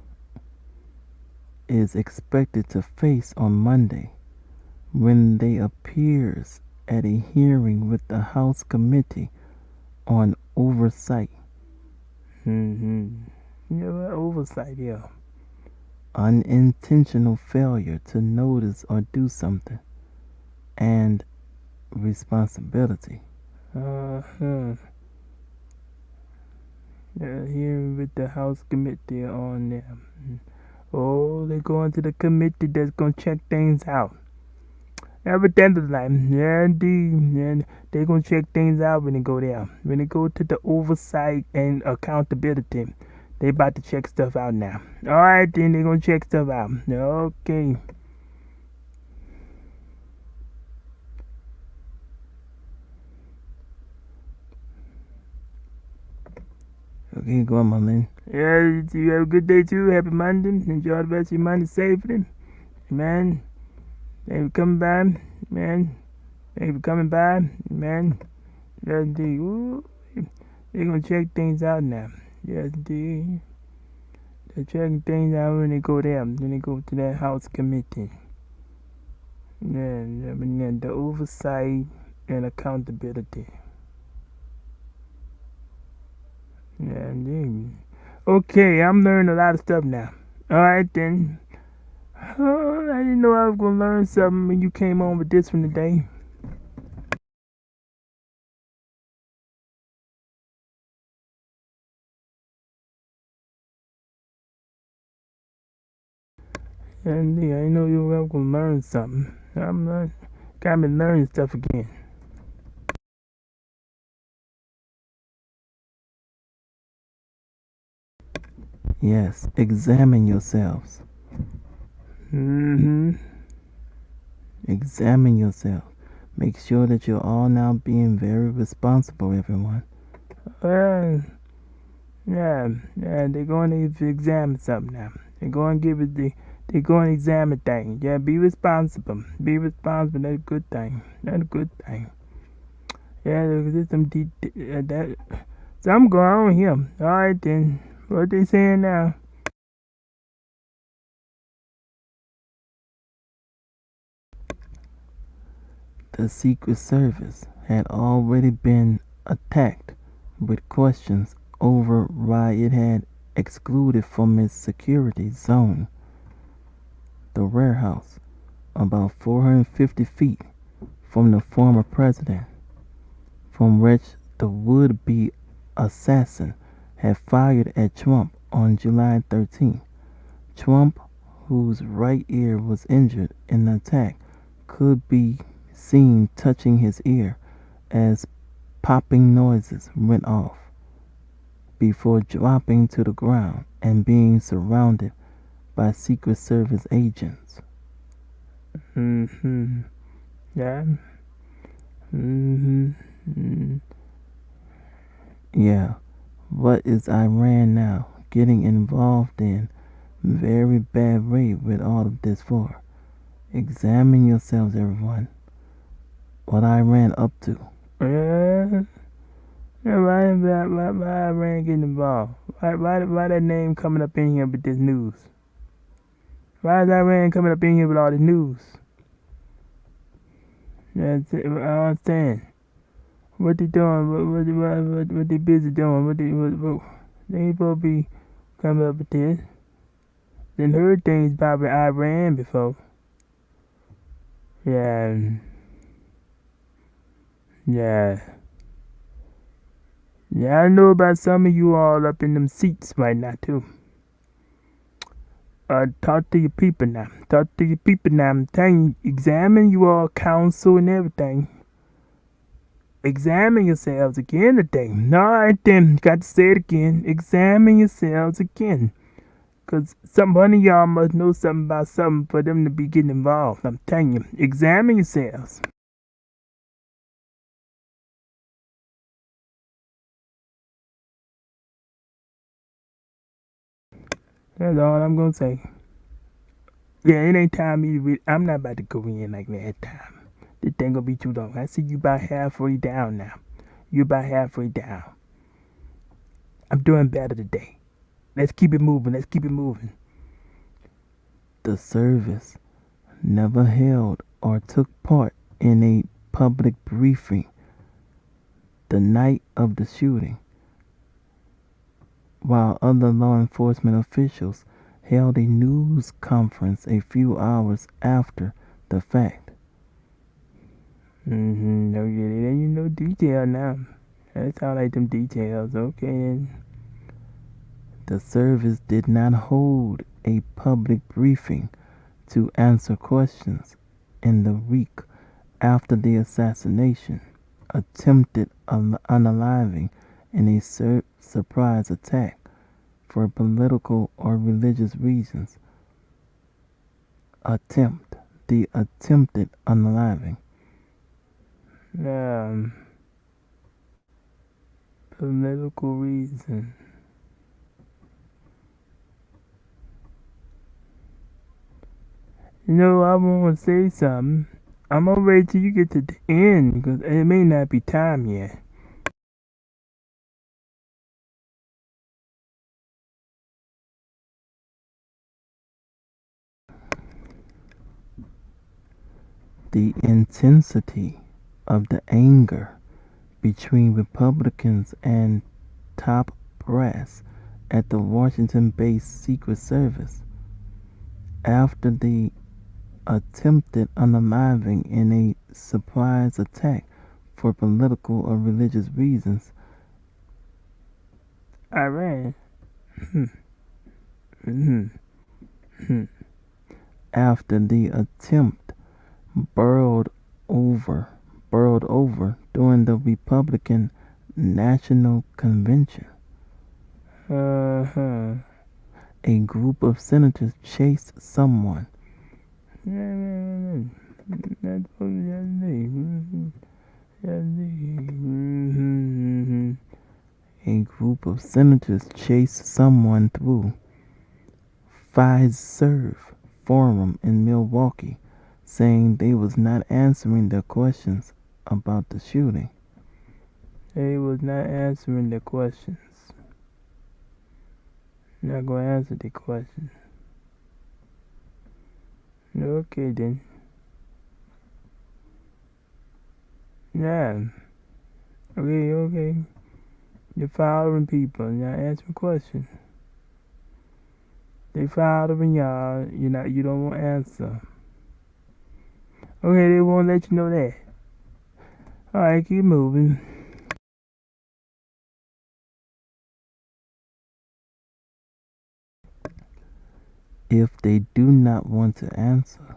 is expected to face on Monday when they appears at a hearing with the House Committee on Oversight. Yeah, oversight, yeah. Unintentional failure to notice or do something, and responsibility. Yeah, hearing with the House Committee on them. Oh, they're going to the committee that's going to check things out. Every dandelion. Yeah, indeed. And they're going to check things out when they go there. When they go to the oversight and accountability, they about to check stuff out now. All right, then they're going to check stuff out. Okay. Okay, go on, my man. Yeah, you have a good day too. Happy Monday. Enjoy the rest of your Monday safely. Man, thank you for coming by. Man, thank you for coming by. Man, yes, indeed. Ooh, they're going to check things out now. Yes, indeed. They're checking things out when they go there. When they go to that House committee. Yeah, the oversight and accountability. Yeah, indeed. Okay, I'm learning a lot of stuff now. Alright then. Oh, I didn't know I was going to learn something when you came on with this one today. And yeah, I know you were going to learn something. I'm not, got me learning stuff again. Yes, examine yourselves. Mm-hmm. Examine yourself. Make sure that you're all now being very responsible, everyone. Well, yeah, they're going to examine something now. They're going to give it they're going to examine things. Yeah, be responsible. Be responsible. That's a good thing. That's a good thing. Yeah, there's some that something going on here. All right then. What they saying now? The Secret Service had already been attacked with questions over why it had excluded from its security zone the warehouse, about 450 feet from the former president, from which the would-be assassin had fired at Trump on July 13th. Trump, whose right ear was injured in the attack, could be seen touching his ear as popping noises went off before dropping to the ground and being surrounded by Secret Service agents. Mm-hmm. Yeah. Mm-hmm. Yeah, what is Iran now getting involved in very bad way with all of this for? Examine yourselves, everyone. What Iran up to? Yeah. Yeah, why Iran getting involved? Why that name coming up in here with this news? Why is Iran coming up in here with all this news? Yeah, I don't understand. What they doing? What they busy doing? They ain't supposed to be coming up with this. Didn't heard things about Iran before. Yeah, yeah. Yeah, I know about some of you all up in them seats right now too. Talk to your people now. Talk to your people now. I'm telling you, examine you all counsel and everything. Examine yourselves again today. Alright then, got to say it again. Examine yourselves again. Cause one of y'all must know something about something for them to be getting involved. I'm telling you, examine yourselves. That's all I'm gonna say. Yeah, it ain't time me to read. I'm not about to go in like that time. This thing gonna be too long. I see you about halfway down now. You about halfway down. I'm doing better today. Let's keep it moving. Let's keep it moving. The service never held or took part in a public briefing the night of the shooting, while other law enforcement officials held a news conference a few hours after the fact. No, yeah, you know detail now. That's all like them details. Okay, then. The service did not hold a public briefing to answer questions in the week after the assassination, attempted unaliving, and a surprise attack for political or religious reasons. The attempted unaliving. Political reason. I want to say something. I'm gonna wait till you get to the end because it may not be time yet. The intensity of the anger between Republicans and top brass at the Washington-based Secret Service after the attempted unaliving in a surprise attack for political or religious reasons. Iran. After the attempt burrowed over during the Republican National Convention. A group of senators chased someone. A group of senators chased someone through Fiserv Forum in Milwaukee, saying they was not answering their questions about the shooting. They was not answering the questions. Not gonna answer the questions. Okay then. Yeah. Okay. You're following people, not answering questions. They following y'all, you don't want to answer. Okay, they won't let you know that. Alright, keep moving. If they do not want to answer,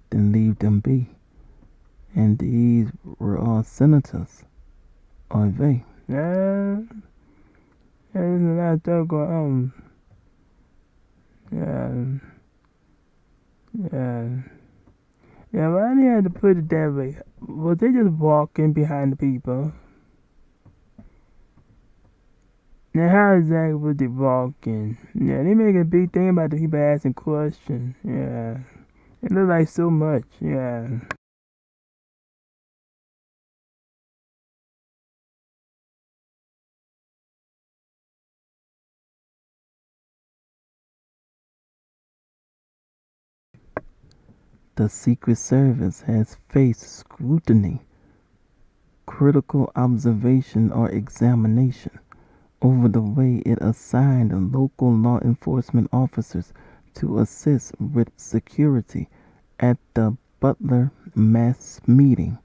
then leave them be. And these were all senators, are they? Yeah, there's a lot of stuff going on. Yeah, why do you have to put it that way? Was they just walking behind the people? Now, how exactly was they walking? Yeah, they make a big thing about the people asking questions. Yeah, it looked like so much. Yeah. The Secret Service has faced scrutiny, critical observation or examination over the way it assigned local law enforcement officers to assist with security at the Butler mass meeting.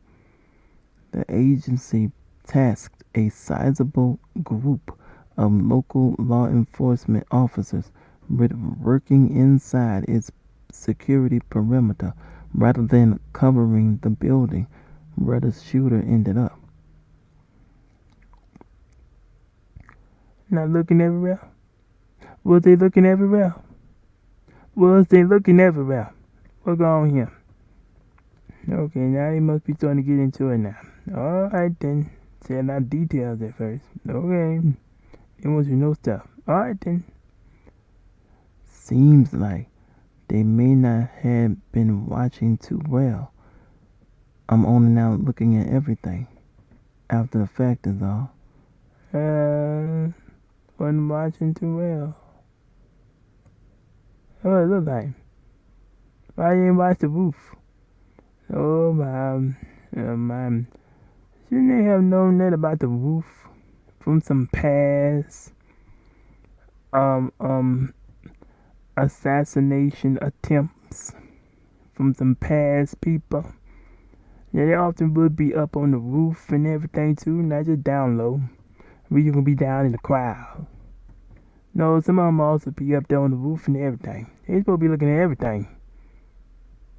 The agency tasked a sizable group of local law enforcement officers with working inside its security perimeter rather than covering the building where the shooter ended up. Not looking everywhere? Was they looking everywhere? What's going on here? Okay, now they must be starting to get into it now. Alright then. Say a lot of details at first. Okay. They want you to know stuff. Alright then. Seems like they may not have been watching too well. I'm only now looking at everything. After the fact is all. Wasn't watching too well. What it look like? Why you didn't watch the roof? Oh my. Shouldn't they have known that about the roof from some past assassination attempts from some past people? Yeah, they often would be up on the roof and everything too, not just down low. Where you can be down in the crowd. No, some of them also be up there on the roof and everything. They supposed to be looking at everything.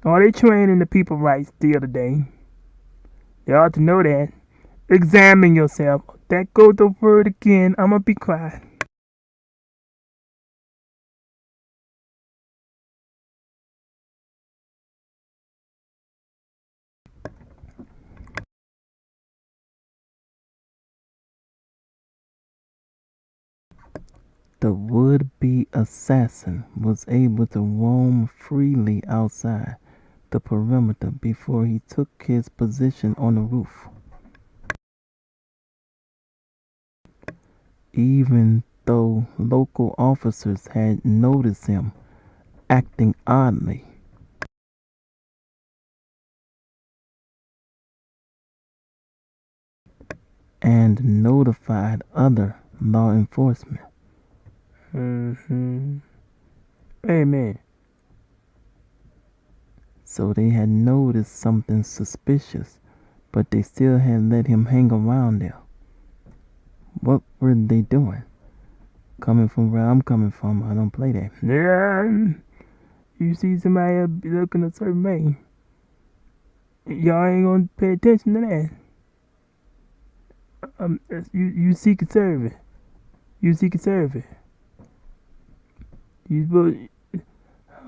Oh, they training the people right still today. You ought to know that. Examine yourself. That goes the word again. I'ma be quiet. The would-be assassin was able to roam freely outside the perimeter before he took his position on the roof. Even though local officers had noticed him acting oddly and notified other law enforcement. Amen. So they had noticed something suspicious, but they still had let him hang around there. What were they doing? Coming from where I'm coming from, I don't play that. Yeah. You see somebody looking a certain way. Y'all ain't gonna pay attention to that. You Secret Service. You Secret Service. You supposed.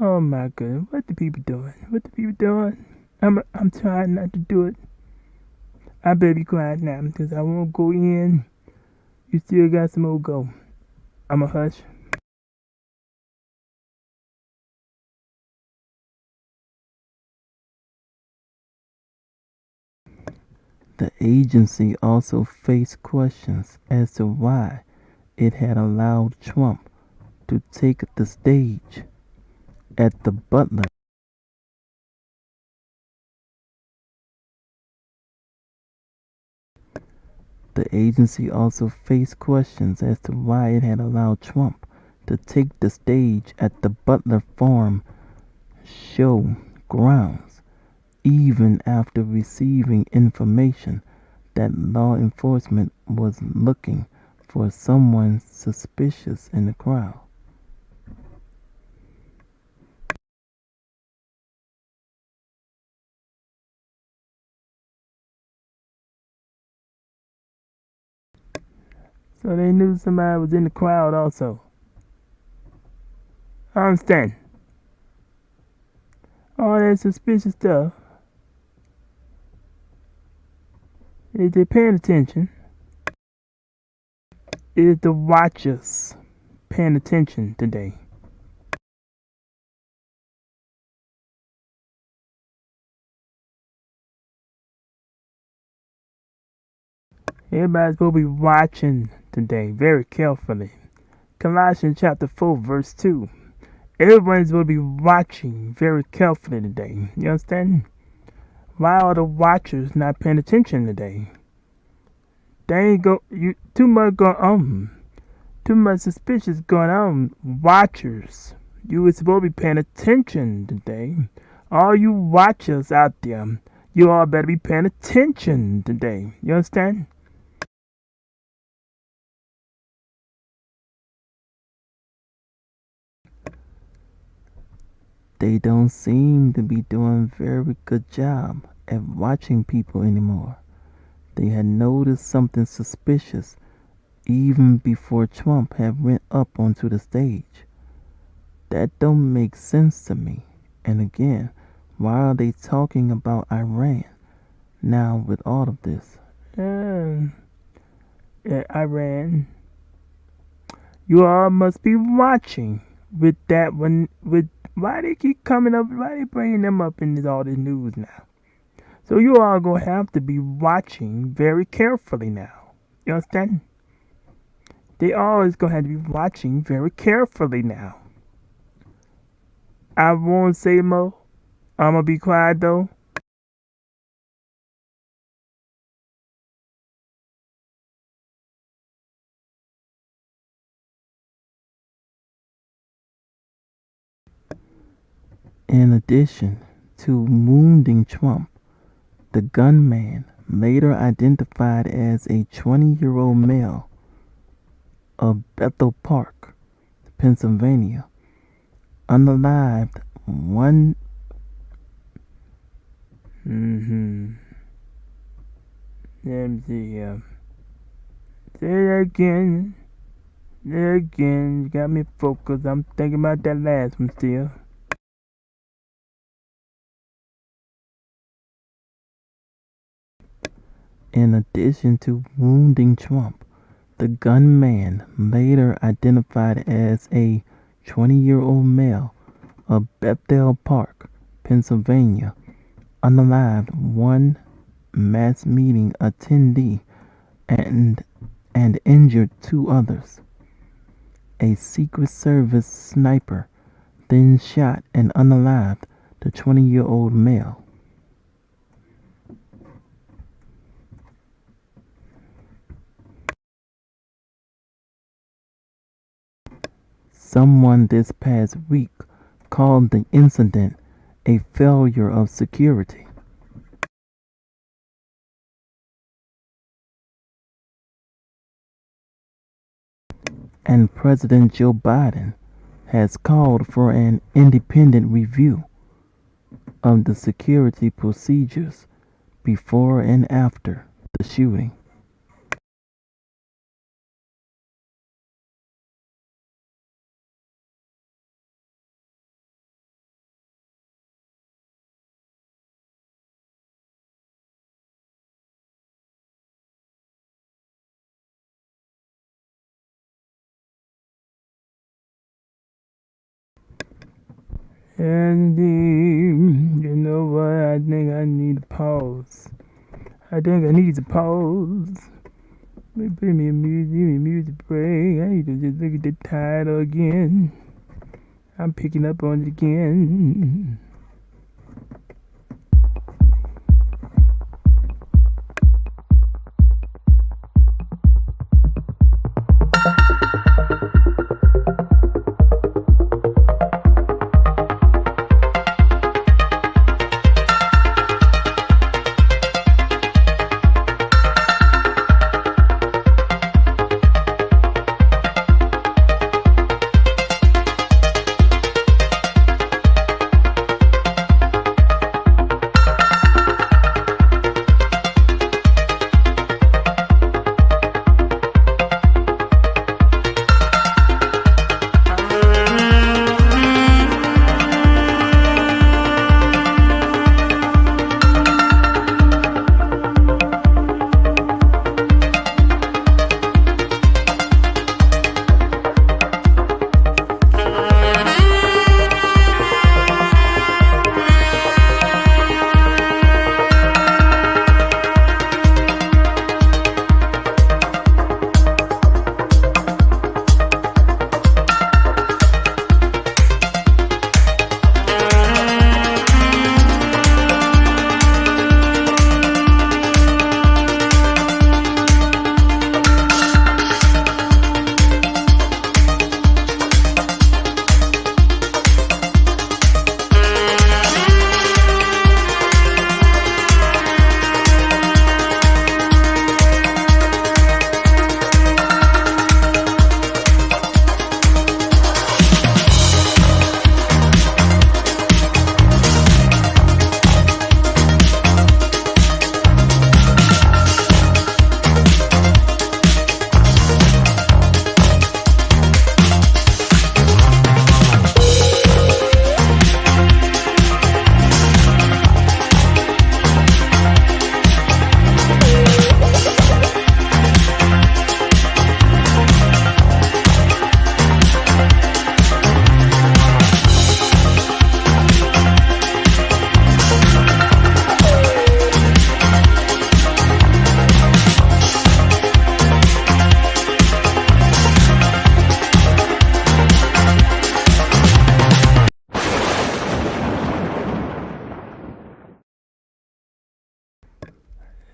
Oh my goodness, what the people doing? What the people doing? I'm trying not to do it. I better be quiet now because I won't go in. You still got some more go. I'ma hush. The agency also faced questions as to why it had allowed Trump to take the stage at the Butler. The agency also faced questions as to why it had allowed Trump to take the stage at the Butler Farm show grounds, even after receiving information that law enforcement was looking for someone suspicious in the crowd. So they knew somebody was in the crowd also. I understand. All that suspicious stuff. Is they paying attention? Is the watchers paying attention today? Everybody's supposed to be watching today very carefully. Colossians chapter 4 verse 2. Everyone's supposed to be watching very carefully today. You understand? Why are the watchers not paying attention today? They ain't too much going on. Too much suspicious going on. Watchers. You were supposed to be paying attention today. All you watchers out there, you all better be paying attention today. You understand? They don't seem to be doing a very good job at watching people anymore. They had noticed something suspicious even before Trump had went up onto the stage. That don't make sense to me. And again, why are they talking about Iran now with all of this? Iran. You all must be watching with that one. With why they keep coming up? Why they bringing them up in all this news now? So you all gonna have to be watching very carefully now. You understand? They always gonna have to be watching very carefully now. I won't say more. I'm gonna be quiet though. In addition to wounding Trump, the gunman, later identified as a 20-year-old male of Bethel Park, Pennsylvania, unalived one. Let me see here. Say that again. Say that again. You got me focused. I'm thinking about that last one still. In addition to wounding Trump, the gunman, later identified as a 20-year-old male of Bethel Park, Pennsylvania, unalived one mass meeting attendee and injured two others. A Secret Service sniper then shot and unalived the 20-year-old male. Someone this past week called the incident a failure of security. And President Joe Biden has called for an independent review of the security procedures before and after the shooting. And you know what? I think I need a pause. I think I need a pause. Give me a music break. I need to just look at the title again. I'm picking up on it again.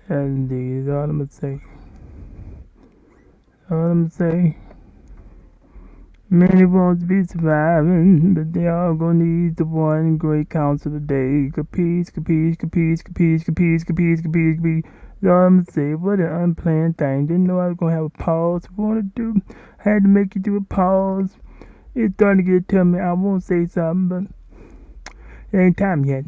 And these all I'm gonna say. All I'm gonna say. Many won't be surviving, but they all gonna need the one great counsel today. Capeesh, capeesh, capeesh, capeesh, capeesh, capeesh, capeesh, capeesh. That's all I'm gonna say. What an unplanned thing. Didn't know I was gonna have a pause. Wanna do? I had to make you do a pause. It's starting to get to me. I won't say something, but it ain't time yet.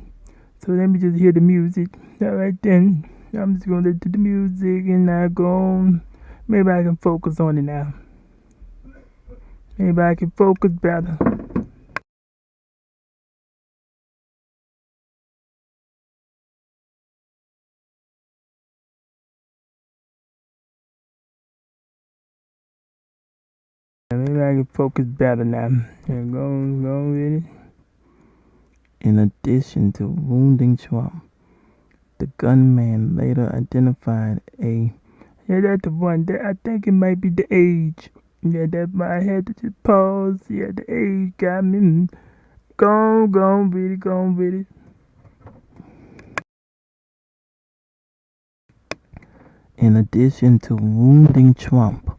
So let me just hear the music. All right then. I'm just gonna listen to the music and not go on. Maybe I can focus on it now. Maybe I can focus better. Maybe I can focus better now. Yeah, go with it. In addition to wounding Trump, the gunman later identified a Yeah, that's the one. I think it might be the age. Yeah, that I had to just pause. Yeah, the age got me. Go with it. In addition to wounding Trump,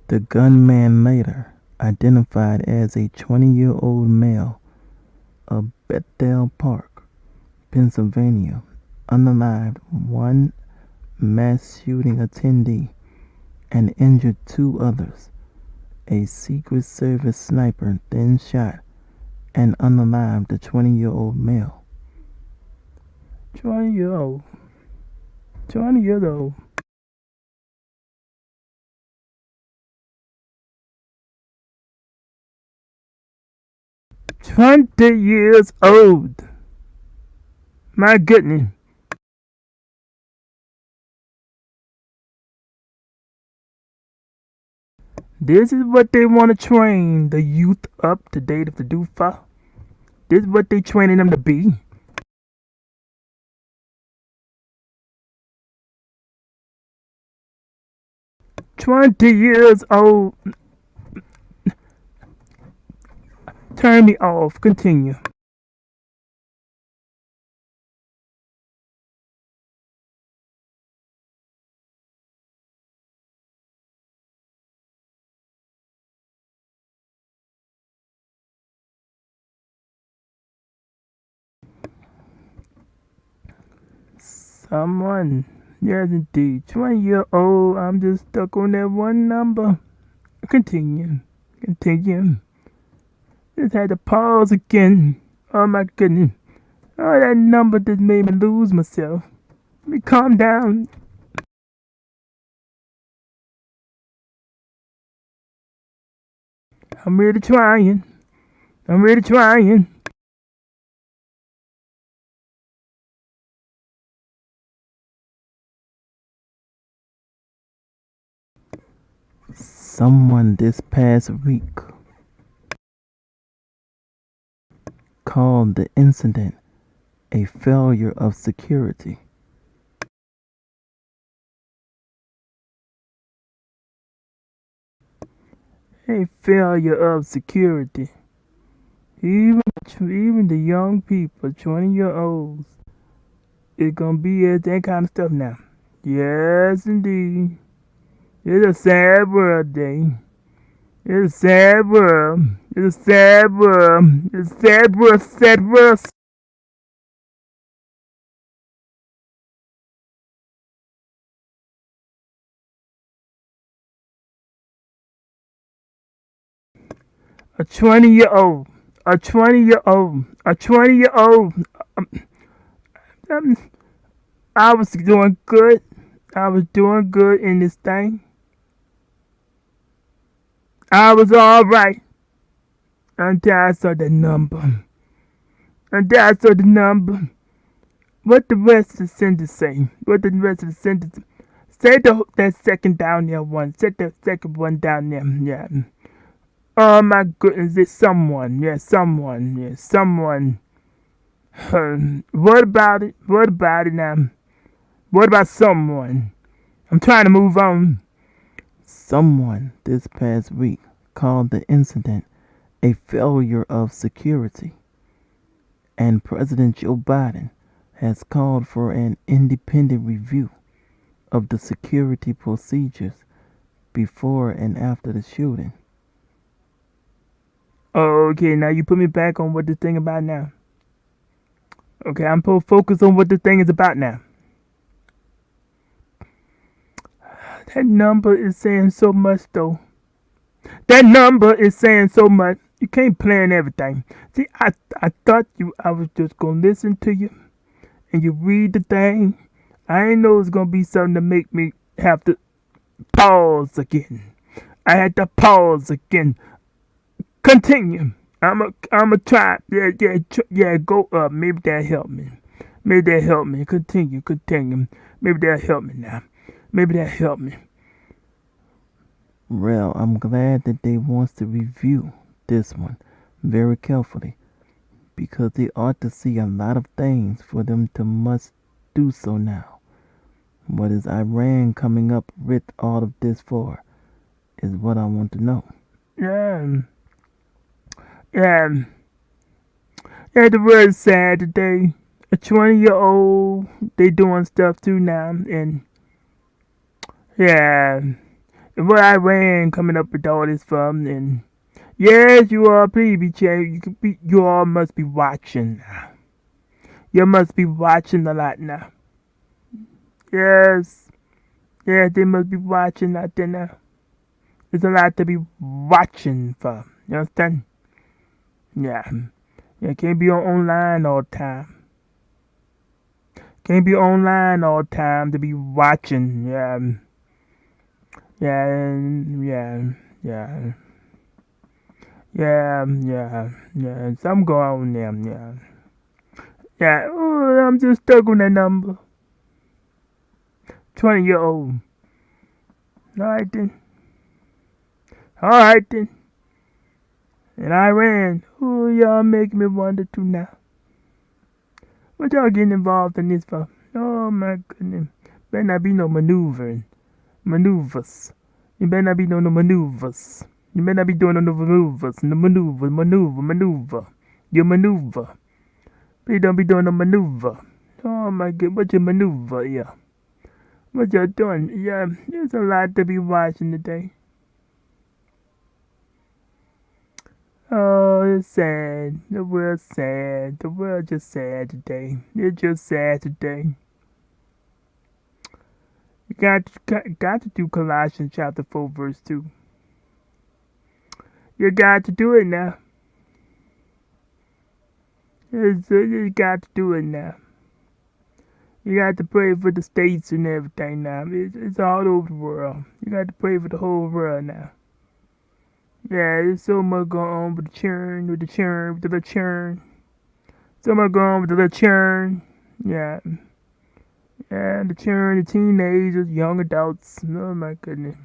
the gunman later identified as a 20-year-old male of Bethel Park, Pennsylvania, unalived one mass shooting attendee and injured two others. A Secret Service sniper then shot and unalived the 20-year-old male. 20 years old. 20 years old. $20 years old. My goodness. This is what they want to train the youth up to date to do for. This is what they training them to be. 20 years old. Turn me off. Continue. Someone. Yes, indeed. 20-year-old. I'm just stuck on that one number. Continue. Just had to pause again. Oh my goodness. Oh, that number just made me lose myself. Let me calm down. I'm really trying. Someone this past week called the incident a failure of security. A failure of security. Even the young people, 20-year-olds, it's gonna be at that kind of stuff now. Yes, indeed. It's a sad world, day. It's a sad world. It's a sad world. It's a sad world. Sad world. A 20-year-old. A 20-year-old. A 20-year-old. Um, I was doing good. I was doing good in this thing. I was alright until I saw the number. What the rest of the sentence say? Say that second down there one. Set that second one down there. Yeah. Oh my goodness, it's someone. Yeah, someone. Yeah, someone. What about it? What about it now? What about someone? I'm trying to move on. Someone this past week called the incident a failure of security, and President Joe Biden has called for an independent review of the security procedures before and after the shooting. Okay, now you put me back on what this thing about now. Okay, I'm focused on what this thing is about now. That number is saying so much, though. That number is saying so much. You can't plan everything. See, I thought I was just gonna listen to you and you read the thing. I didn't know it was gonna be something to make me have to pause again. I had to pause again. Continue. I'm a try. Yeah. Go up. Maybe that help me. Maybe that help me. Continue. Maybe that help me now. Maybe that help me. Well, I'm glad that they wants to review this one very carefully because they ought to see a lot of things for them to must do so now. What is Iran coming up with all of this for is what I want to know. Yeah. Yeah. Yeah, the world's sad today. A 20-year-old, they doing stuff too now, and yeah, and what Iran coming up with all this from, and yes, you all please be changed. You all must be watching now. You must be watching a lot now. Yes, yes, they must be watching out there now. There's a lot to be watching for. You understand? Yeah, yeah, can't be online all the time. Can't be online all the time to be watching. Yeah, yeah, yeah, yeah. Something going on there. Yeah, yeah. Oh, I'm just stuck on that number. 20-year-old. All right then. All right then. And I ran. Oh, y'all make me wonder too now. What y'all getting involved in this for? Oh my goodness. Better not be no maneuvers. You better not be doing no maneuvers. You better not be doing no maneuvers. No maneuver. You maneuver. Please don't be doing no maneuver. Oh my god, what's your maneuver here? What y'all doing? Yeah, there's a lot to be watching today. Oh, it's sad. The world's sad. The world just sad today. It's just sad today. You got to do Colossians chapter 4 verse 2. You got to do it now. You got to do it now. You got to pray for the states and everything now. It's all over the world. You got to pray for the whole world now. Yeah, there's so much going on with the churn. So much going on with the little churn. Yeah. Yeah, the churn, the teenagers, young adults. Oh my goodness.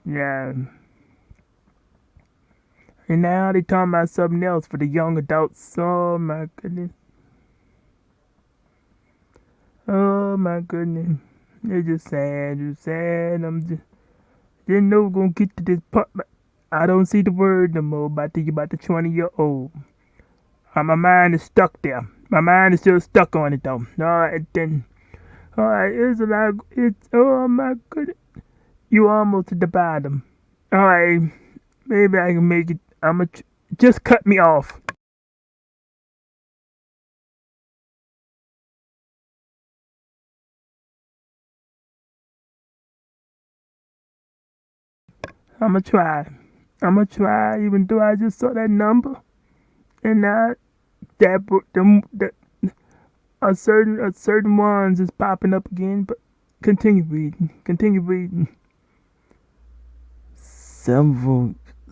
Yeah. And now they talking about something else for the young adults. Oh my goodness. Oh my goodness. It's just sad. It's sad. Didn't know we're gonna get to this part. I don't see the word no more about the 20-year-old. My mind is stuck there. My mind is still stuck on it though. Alright then. Alright, it's a lot. Oh my goodness. You almost at the bottom. Alright, maybe I can make it. Just cut me off. I'ma try. Even though I just saw that number, and now that a certain ones is popping up again. But continue reading.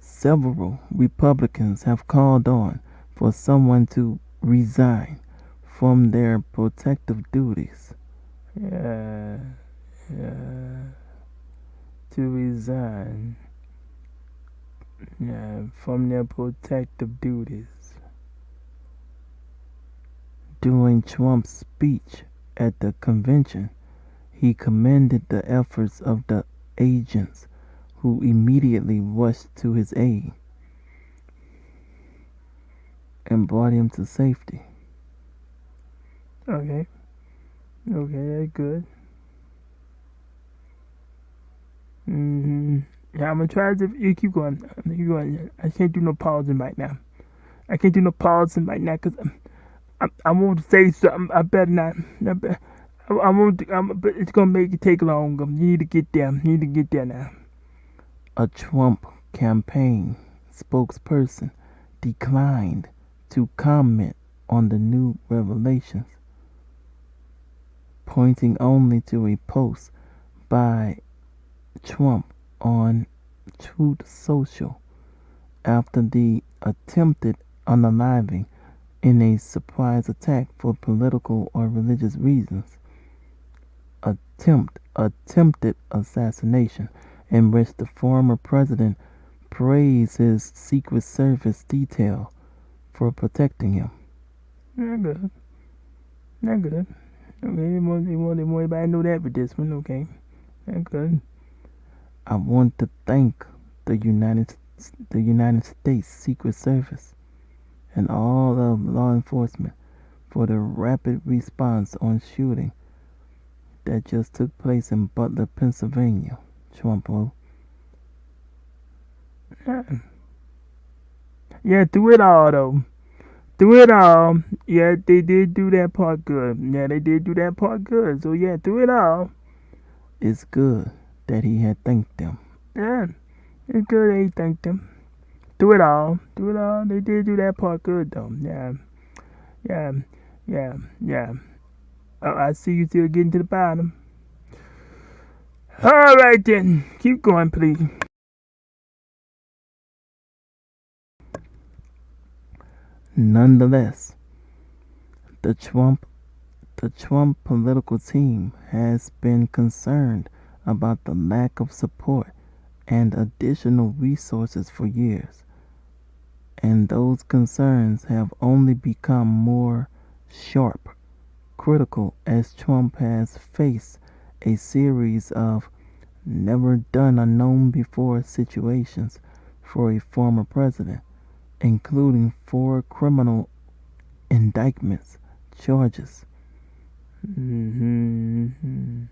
Several Republicans have called on for someone to resign from their protective duties. Yeah. To resign. Yeah, from their protective duties. During Trump's speech at the convention, he commended the efforts of the agents who immediately rushed to his aid and brought him to safety. Okay, that's good. Yeah, I'm gonna try to. You keep going. I can't do no pausing right now. Because I want to say something. I better not. I won't. But it's gonna make it take longer. You need to get there. now. A Trump campaign spokesperson declined to comment on the new revelations, pointing only to a post by Trump on Truth Social after the attempted unaliving in a surprise attack for political or religious reasons. Attempted assassination, in which the former president praised his Secret Service detail for protecting him. Not good. Not good. Okay, they want everybody to know that with this one. Okay, not good. I want to thank the United States Secret Service and all of law enforcement for the rapid response on shooting that just took place in Butler, Pennsylvania. Trump wrote. Yeah, through it all though. Through it all, yeah, they did do that part good. Yeah, they did do that part good. So yeah, through it all, It's good that he had thanked them. yeah, it's good they thanked them. Through it all, they did do that part good though. Yeah, yeah, yeah, yeah. Oh, I see you still getting to the bottom. All right then, keep going, please. Nonetheless, the Trump political team has been concerned about the lack of support and additional resources for years, and those concerns have only become more sharp, critical as Trump has faced a series of never done unknown before situations for a former president, including 4 criminal indictments charges. Mm-hmm.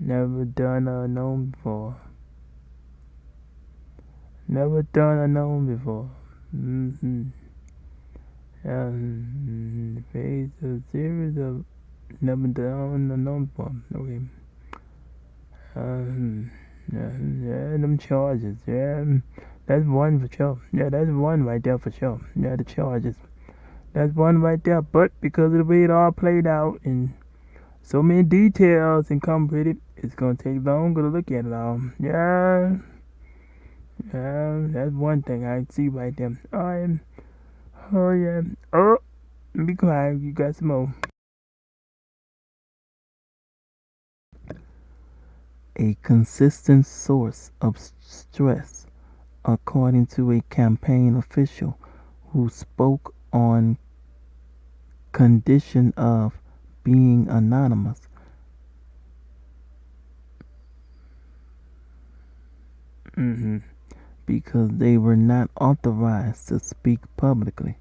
Never done or known before. Never done or known before. Mm-hmm. Face a series of never done or known before. Okay. Yeah, them charges. Yeah, that's one for sure. Yeah, that's one right there for sure. Yeah, the charges. That's one right there. But because of the way it all played out and so many details and come with it, it's gonna take longer to look at it all. Yeah, yeah, that's one thing I see right there. Oh yeah. Oh, be quiet. You got some more. A consistent source of stress, according to a campaign official who spoke on condition of being anonymous. Mm-hmm. Because they were not authorized to speak publicly.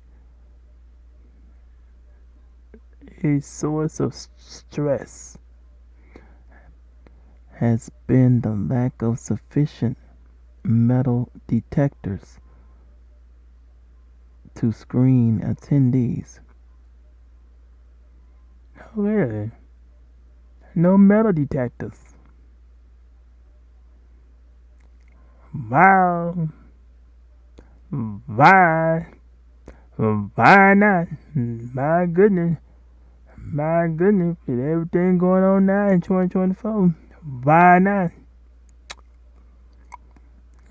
A source of stress Has been the lack of sufficient metal detectors to screen attendees. Oh, really? No metal detectors. Wow. Why? Why not? My goodness. My goodness. With everything going on now in 2024. Why not?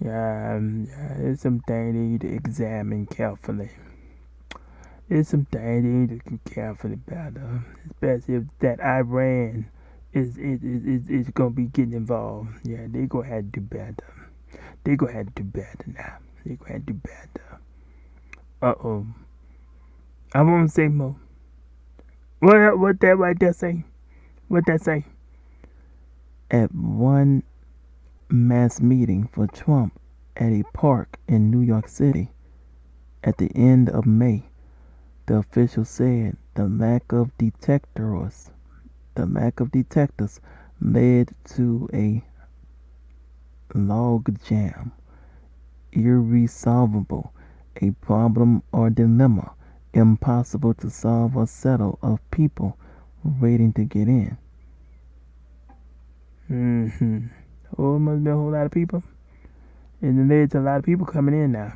Yeah, there's some things they need to examine carefully. There's some things they need to be careful about, especially if that Iran is gonna be getting involved. Yeah, they gonna have to do better. They gonna have to do better now. They gonna have to do better. Uh-oh. I won't say more. What that right there say? What that say? At one mass meeting for Trump at a park in New York City at the end of May, the official said the lack of detectors led to a logjam, irresolvable, a problem or dilemma impossible to solve or settle of people waiting to get in. Mm-hmm. Oh, it must be a whole lot of people. And then there's a lot of people coming in now.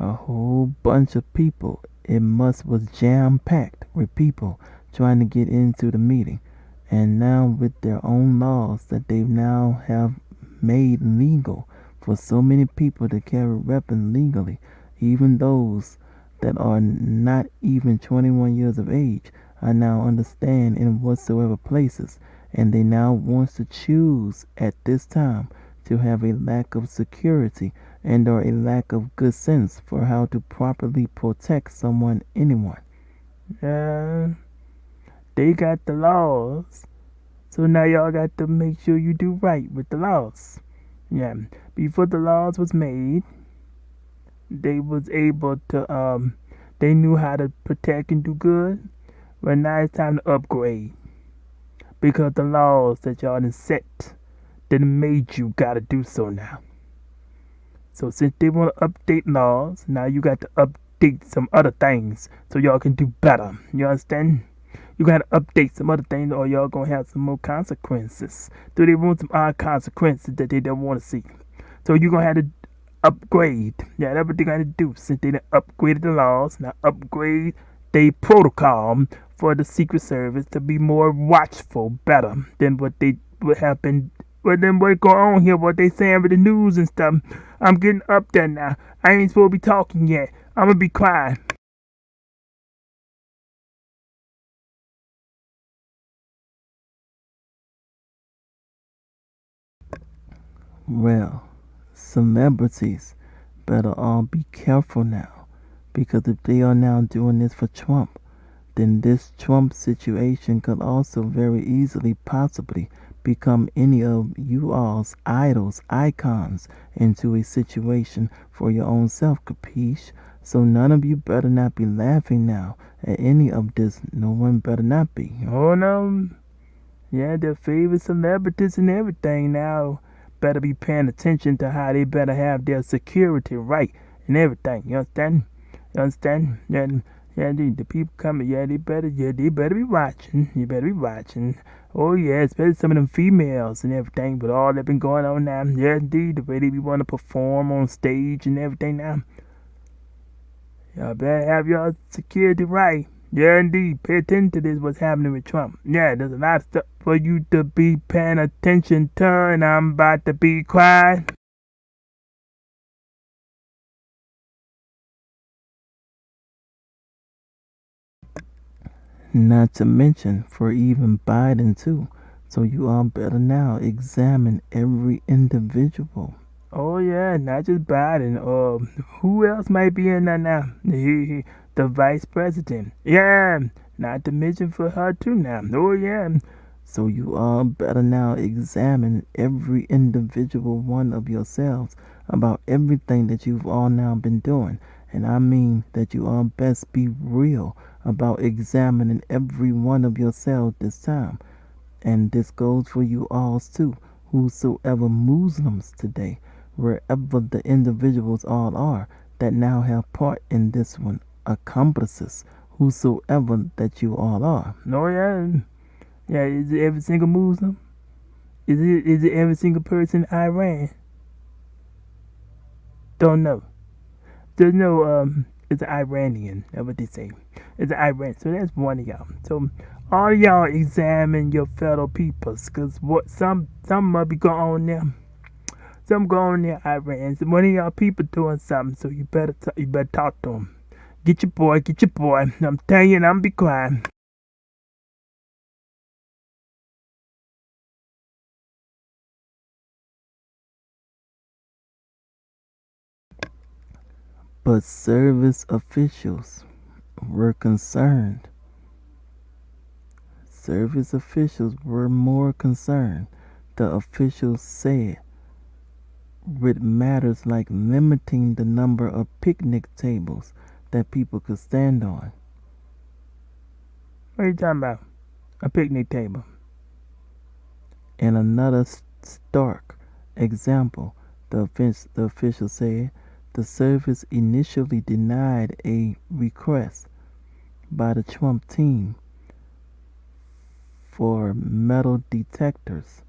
A whole bunch of people. It was jam-packed with people trying to get into the meeting. And now with their own laws that they now have made legal for so many people to carry weapons legally, even those that are not even 21 years of age are now understand in whatsoever places, and they now wants to choose at this time to have a lack of security and or a lack of good sense for how to properly protect anyone. They got the laws, so now y'all got to make sure you do right with the laws. Yeah, before the laws was made, they was able to they knew how to protect and do good. But now it's time to upgrade because the laws that y'all done set that made you gotta do so now. So since they want to update laws, now you got to update some other things so y'all can do better. You understand? You gotta update some other things or y'all gonna have some more consequences. So they want some odd consequences that they don't want to see. So you're gonna have to upgrade. Yeah, that's what they're gonna do. Since they done upgraded the laws, now upgrade the protocol for the Secret Service to be more watchful, better than what they would have been. But then what going on here, what they saying with the news and stuff. I'm getting up there now. I ain't supposed to be talking yet. I'm gonna be quiet. Well, celebrities better all be careful now, because if they are now doing this for Trump, then this Trump situation could also very easily possibly become any of you all's idols, icons into a situation for your own self, capeesh? So none of you better not be laughing now at any of this. No one better not be. Oh no. Yeah, their favorite celebrities and everything now better be paying attention to how they better have their security right and everything. You understand? You understand? Yeah, the people coming, they better be watching. You better be watching. Oh yeah, especially some of them females and everything, but all that been going on now. Yeah, indeed, the way they be want to perform on stage and everything now. Y'all better have your security right. Yeah, indeed. Pay attention to this, what's happening with Trump. Yeah, there's a lot of stuff for you to be paying attention to, and I'm about to be quiet. Not to mention for even Biden too. So you all better now examine every individual. Oh yeah, not just Biden. Who else might be in there now? The vice president. Yeah, not to mention for her too now. Oh yeah. So you all better now examine every individual one of yourselves about everything that you've all now been doing. And I mean that you all best be real about examining every one of yourselves this time. And this goes for you all too, whosoever Muslims today, wherever the individuals all are that now have part in this one, accomplices, whosoever that you all are. Oh yeah. Yeah, is it every single Muslim? Is it every single person in Iran? Don't know. There's no it's an Iranian. That's what they say. It's an Iran. So that's one of y'all. So all of y'all examine your fellow peoples, cause what some might be going on there. Some going on there, Iran. So one of y'all people doing something. So you better talk to them. Get your boy. I'm telling you, and I'm be quiet. But service officials were concerned. Service officials were more concerned, the officials said, with matters like limiting the number of picnic tables that people could stand on. What are you talking about? A picnic table. In another stark example, the official said the service initially denied a request by the Trump team for metal detectors.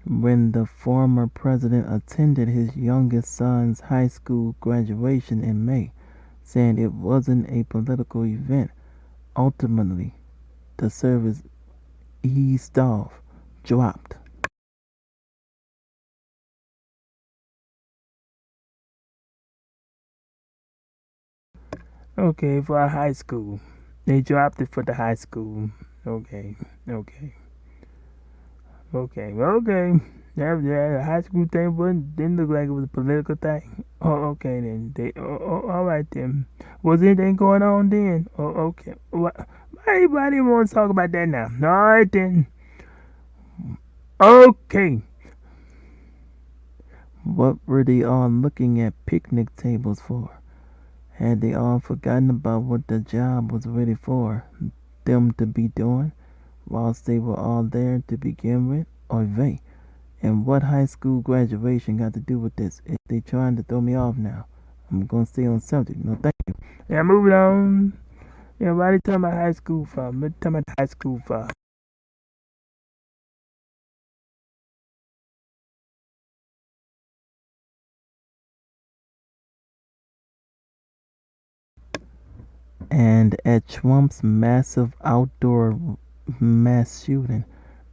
when the former president attended his youngest son's high school graduation in May, saying it wasn't a political event. Ultimately, the service eased off, dropped. Okay, for our high school. They dropped it for the high school. Okay, okay, okay. Yeah, the high school thing didn't look like it was a political thing. Oh, okay then. All right then. Was anything going on then? Oh, okay. Why do you want to talk about that now? All right then. Okay. What were they all looking at picnic tables for? Had they all forgotten about what the job was really for them to be doing whilst they were all there to begin with? Or they? And what high school graduation got to do with this? If they trying to throw me off now, I'm gonna stay on subject. No, thank you. Yeah, moving on. Yeah, why they talking about high school for? What they talking about high school for? And at Trump's massive outdoor mass shooting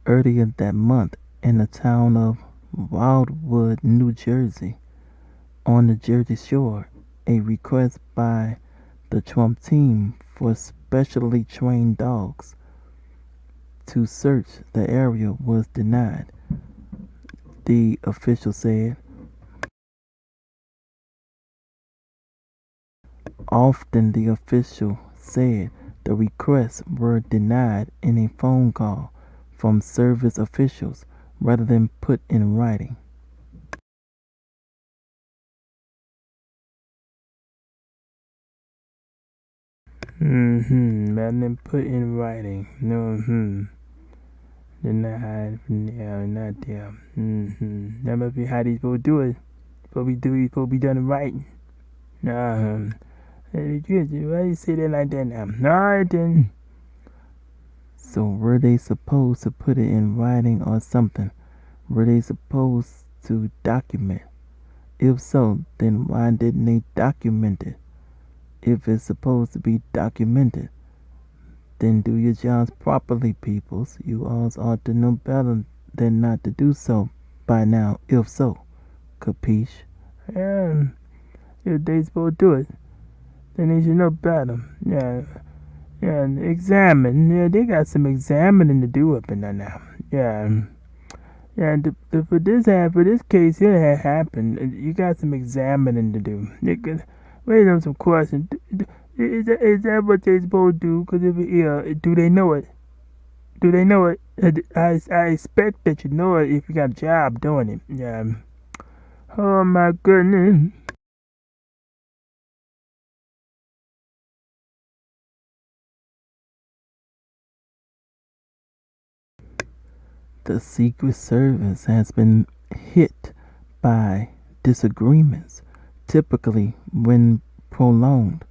earlier that month in the town of Wildwood, New Jersey, on the Jersey Shore, a request by the Trump team for specially trained dogs to search the area was denied, the official said. Often the official said the requests were denied in a phone call from service officials rather than put in writing. Rather than put in writing. No, denied. Yeah, not there. That must be how they supposed to do it. Supposed to be done right. Why you say that like that now? Alright then. So were they supposed to put it in writing or something? Were they supposed to document? If so, then why didn't they document it? If it's supposed to be documented, then do your jobs properly, peoples. You all ought to know better than not to do so by now, if so. Capeesh? Yeah, if they supposed to do it, then they should know better. Yeah, yeah, examine. Yeah, they got some examining to do up in there now. Yeah. Yeah, for this case here had happened, you got some examining to do. You can raise them some questions. Is that what they supposed to do? Because if do they know it? Do they know it? I expect that you know it if you got a job doing it. Yeah. Oh my goodness. The Secret Service has been hit by disagreements, typically when prolonged,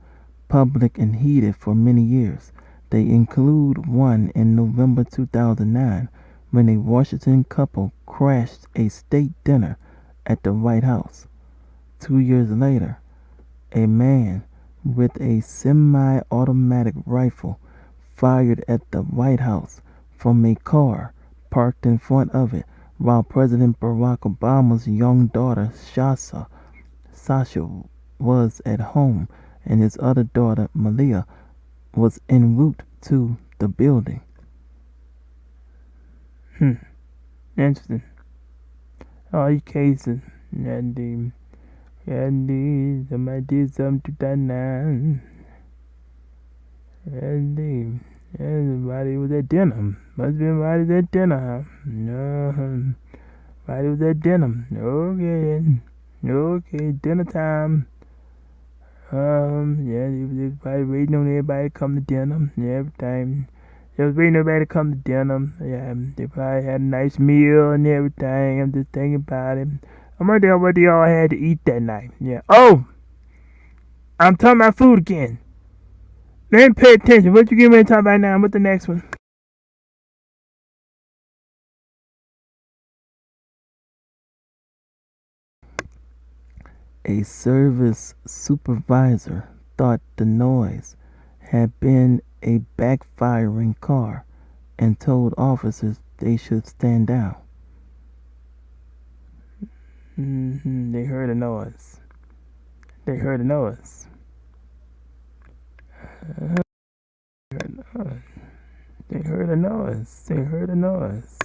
public and heated for many years. They include one in November 2009 when a Washington couple crashed a state dinner at the White House. 2 years later, a man with a semi-automatic rifle fired at the White House from a car parked in front of it while President Barack Obama's young daughter Sasha was at home and his other daughter Malia was en route to the building. Interesting. All these cases. Somebody did something to that now. Everybody was at dinner. Must be everybody at dinner, huh? No, everybody was at dinner. Okay, dinner time. Yeah, they was probably waiting on everybody to come to dinner. Yeah, everything. They was waiting on everybody to come to dinner. Yeah, they probably had a nice meal and everything. I'm just thinking about it. I wonder what they all had to eat that night. Yeah. Oh, I'm talking about food again. Let me pay attention. What you getting ready to talk about now? What's the next one? A service supervisor thought the noise had been a backfiring car and told officers they should stand down. They heard a noise. They heard a noise. They heard a noise. They heard a noise.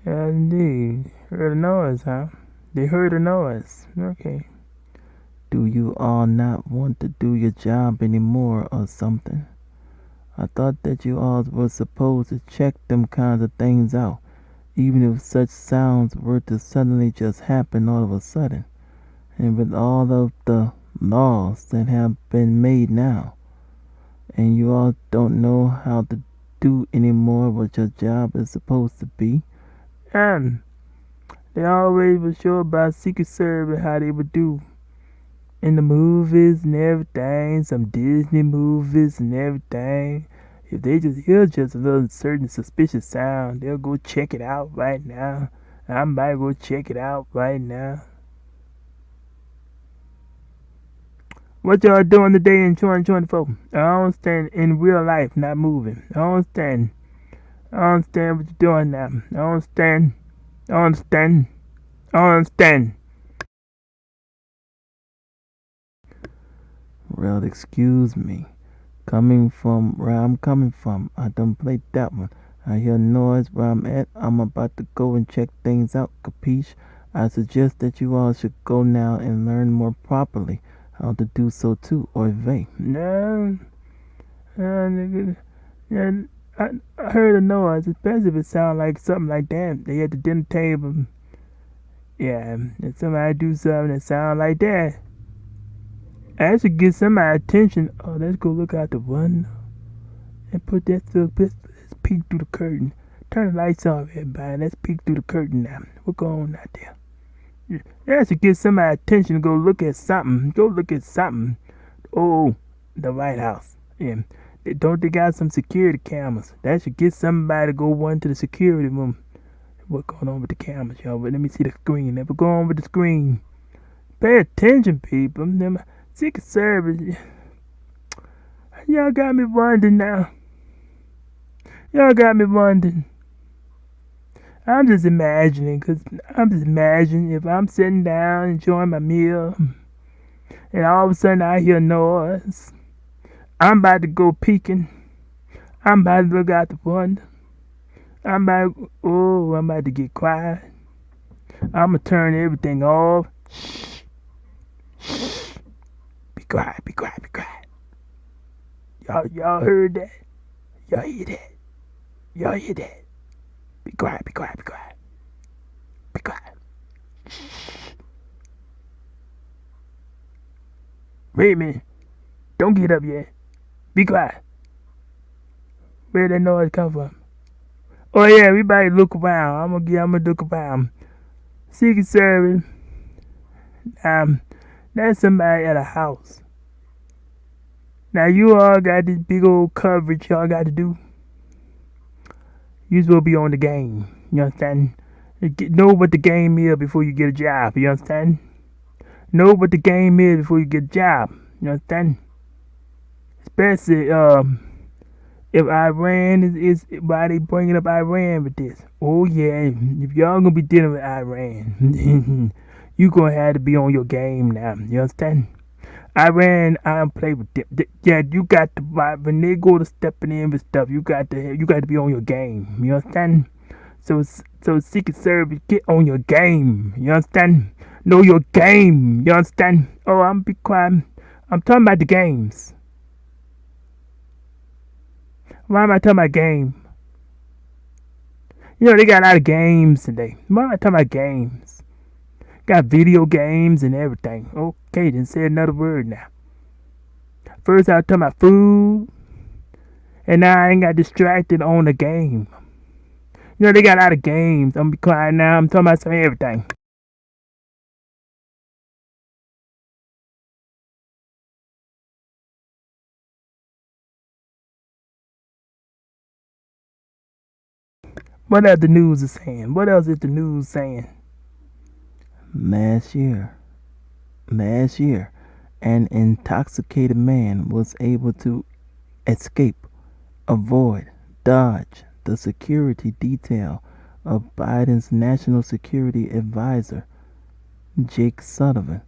Yeah, indeed. Heard a noise, huh? They heard a noise. Okay. Do you all not want to do your job anymore or something? I thought that you all were supposed to check them kinds of things out, even if such sounds were to suddenly just happen all of a sudden. And with all of the laws that have been made now, and you all don't know how to do anymore what your job is supposed to be. They always were sure about Secret Service how they would do in the movies and everything, some Disney movies and everything. If they just hear just a little certain suspicious sound, they'll go check it out right now. I might go check it out right now. What y'all doing today in 2024? I don't stand in real life, not moving. I don't stand what you're doing now. I don't stand. Well, excuse me. Coming from where I'm coming from, I don't play that one. I hear noise where I'm at. I'm about to go and check things out, capeesh? I suggest that you all should go now and learn more properly how to do so too, or they. No. Yeah, I heard a noise, especially if it sounded like something like that. They at the dinner table. Yeah, if somebody do something that sound like that, I should get somebody's attention. Oh, let's go look out the window and put that stuff. Let's peek through the curtain. Turn the lights off, everybody. Let's peek through the curtain now. What's going on out there? Yeah, I should get somebody's attention to go look at something. Go look at something. Oh, the White House. Yeah. Don't they got some security cameras? That should get somebody to go run to the security room. What's going on with the cameras, y'all? But let me see the screen. What's going on with the screen? Pay attention, people. Them Secret Service. Y'all got me wondering now. Y'all got me wondering. I'm just imagining if I'm sitting down enjoying my meal, and all of a sudden I hear noise. I'm about to go peeking. I'm about to look out the window. I'm about to get quiet. I'm going to turn everything off. Shh. Shh. Be quiet, be quiet, be quiet. Y'all heard that? Y'all hear that? Y'all hear that? Be quiet, be quiet, be quiet. Be quiet. Shh. Wait a minute. Don't get up yet. Be quiet. Where that noise come from? Oh yeah, everybody look around. I'm gonna look around. Secret Service. That's somebody at a house. Now you all got this big old coverage y'all got to do. You supposed to be on the game. You understand? Know what the game is before you get a job. You understand? Know what the game is before you get a job. You understand? Especially if Iran is why they bringing up Iran with this. Oh yeah, if y'all gonna be dealing with Iran, you gonna have to be on your game now. You understand? Iran, I don't play with them. Yeah, you got to when they go to stepping in with stuff. You got to be on your game. You understand? So Secret Service, get on your game. You understand? Know your game. You understand? Oh, I'm be quiet. I'm talking about the games. Why am I talking about game? You know, they got a lot of games today. Why am I talking about games? Got video games and everything. Okay, then say another word now. First I was talking about food, and now I ain't got distracted on the game. You know, they got a lot of games. I'm gonna be quiet now. I'm talking about some everything. What else the news is saying? What else is the news saying? Last year, an intoxicated man was able to escape, avoid, dodge the security detail of Biden's national security advisor, Jake Sullivan,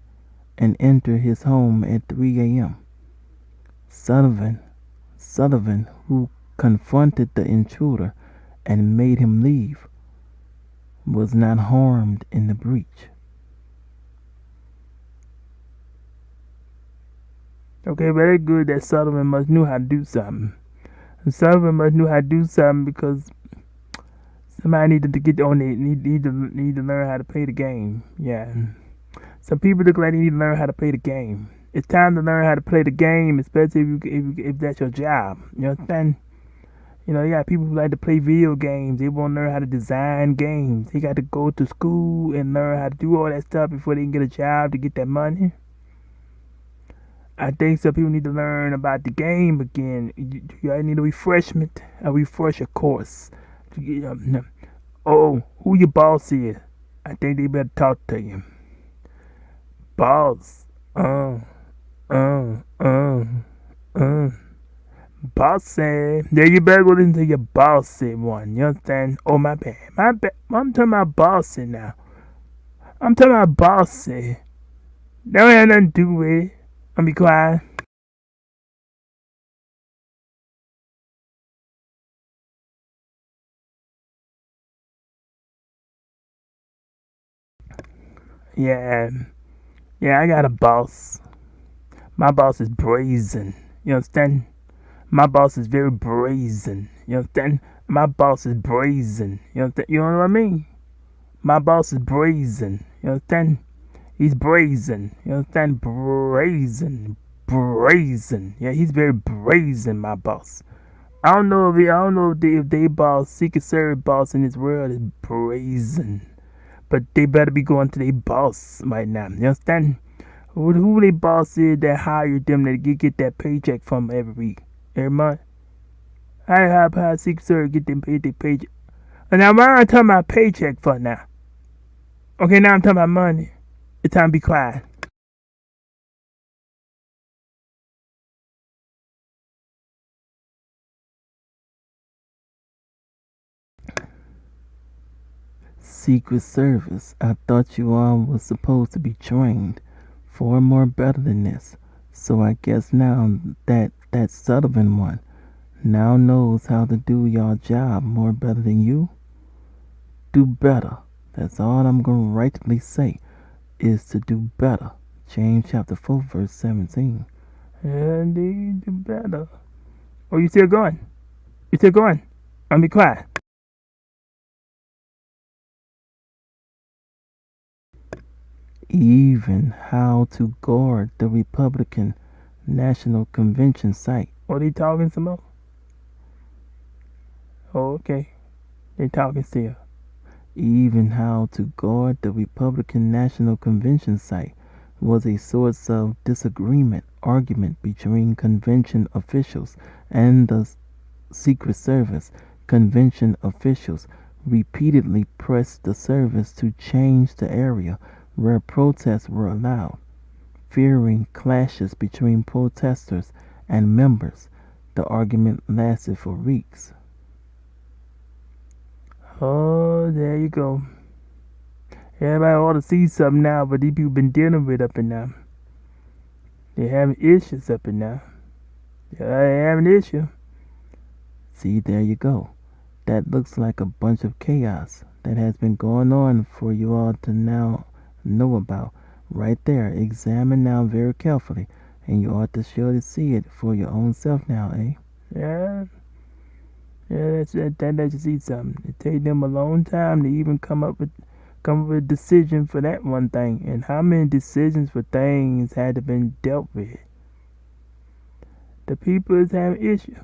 and enter his home at 3 a.m. Sullivan, who confronted the intruder and made him leave, was not harmed in the breach. Okay, very good that Sullivan must knew how to do something. Sullivan must knew how to do something because somebody needed to get on it. Need to learn how to play the game. Yeah. Some people look like they need to learn how to play the game. It's time to learn how to play the game, especially if that's your job. You understand? You know, you got people who like to play video games. They want to learn how to design games. They got to go to school and learn how to do all that stuff before they can get a job to get that money. I think some people need to learn about the game again. You need a refresher course. Oh, who your boss is? I think they better talk to you. Boss. Bossy. Yeah, you better go listen to your bossy one. You understand? Oh, my bad. I'm talking about bossy now. I'm talking about bossy. That ain't nothing to do with it. I'm be quiet. Yeah. Yeah, I got a boss. My boss is brazen. You understand? My boss is very brazen. You understand? My boss is brazen. You understand? You know what I mean? My boss is brazen. You understand? He's brazen. You understand? Brazen. Yeah, he's very brazen, my boss. I don't know if they boss, Secret Service boss in this world is brazen. But they better be going to their boss right now. You understand? Who they boss is that hired them to get that paycheck from every week, every month? I have how Secret Service get them paid their paycheck. And now why am I talking about paycheck for now? Okay, now I'm talking about money. It's time to be quiet. Secret Service, I thought you all was supposed to be trained far more better than this. So I guess now that Sullivan one now knows how to do your job more better than you. Do better. That's all I'm gonna rightly say is to do better. James chapter 4 verse 17. And they do better. Oh, you still going? You still going? I'm be quiet. Even how to guard the Republican National Convention site. Oh, they talking some more? Oh, okay. They talking still. Even how to guard the Republican National Convention site was a source of argument between convention officials and the Secret Service. Convention officials repeatedly pressed the service to change the area where protests were allowed, fearing clashes between protesters and members. The argument lasted for weeks. Oh, there you go. Everybody ought to see something now, but these people been dealing with up in now. They having issues up in now. Yeah, they having an issue. See, there you go. That looks like a bunch of chaos that has been going on for you all to now know about. Right there. Examine now very carefully, and you ought to surely see it for your own self now, eh? Yeah. Yeah, that lets you see something. It take them a long time to even come up with a decision for that one thing. And how many decisions for things had to been dealt with? The people is having issues.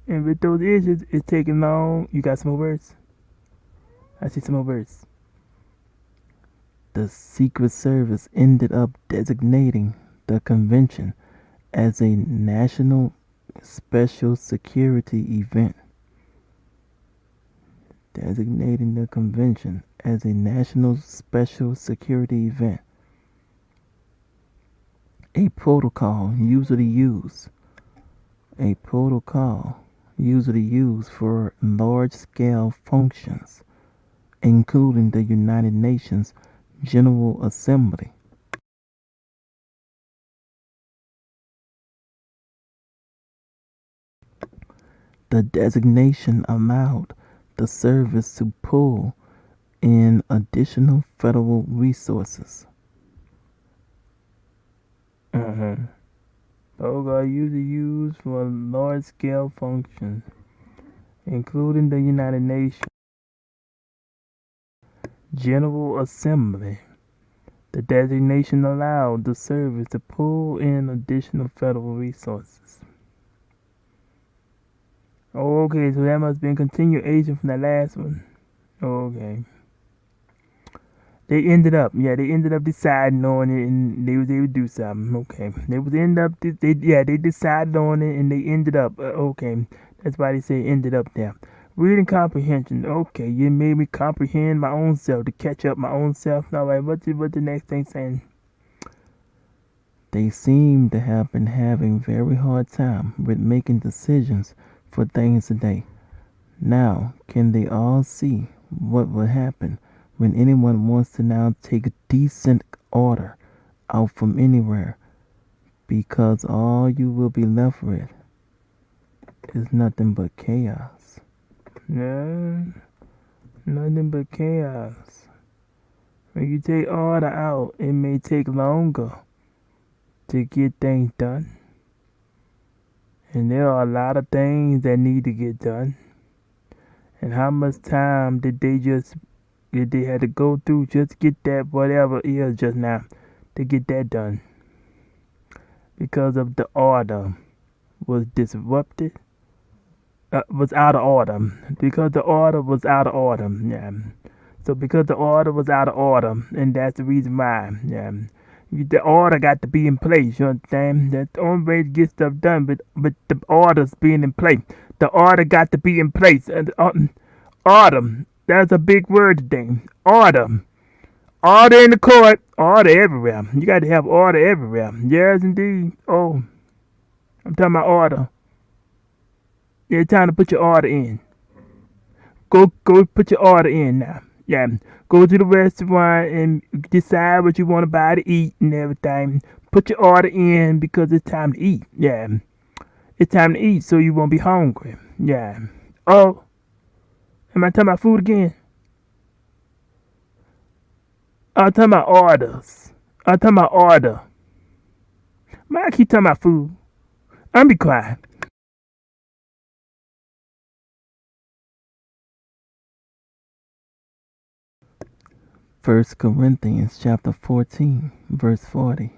And with those issues, it's taking long. You got some more words? I see some more words. The Secret Service ended up designating the convention as a national special security event. designating the convention as a national special security event. A protocol usually used. A protocol usually used for large-scale functions, including the United Nations General Assembly. The designation allowed the service to pull in additional federal resources. Protocol usually used for large-scale functions, including the United Nations General Assembly. The designation allowed the service to pull in additional federal resources. Oh, okay, so that must be a continuation from the last one. Okay. They ended up deciding on it, and they was able to do something. Okay, they decided on it, and they ended up. Okay, that's why they say ended up there. Reading comprehension. Okay, you made me comprehend my own self, to catch up my own self. All right, what's the next thing saying? They seem to have been having very hard time with making decisions for things today. Now, can they all see what will happen when anyone wants to now take decent order out from anywhere? Because all you will be left with is nothing but chaos. No, nothing but chaos. When you take order out, it may take longer to get things done. And there are a lot of things that need to get done. And how much time did they had to go through just to get that whatever is just now to get that done? Because of the order was disrupted, was out of order. Because the order was out of order, yeah. So because the order was out of order, and that's the reason why, yeah. The order got to be in place, you understand? That's the only way to get stuff done, but the orders being in place. The order got to be in place. Order, that's a big word today. Order. Order in the court, order everywhere. You got to have order everywhere. Yes, indeed. Oh, I'm talking about order. It's time to put your order in. Go put your order in now. Yeah. Go to the restaurant and decide what you want to buy to eat and everything. Put your order in because it's time to eat. Yeah. It's time to eat so you won't be hungry. Yeah. Oh, am I talking about food again? I'm talking about orders. I'm talking about order. Man, I keep talking about food. I'm be quiet. 1 Corinthians chapter 14, verse 40.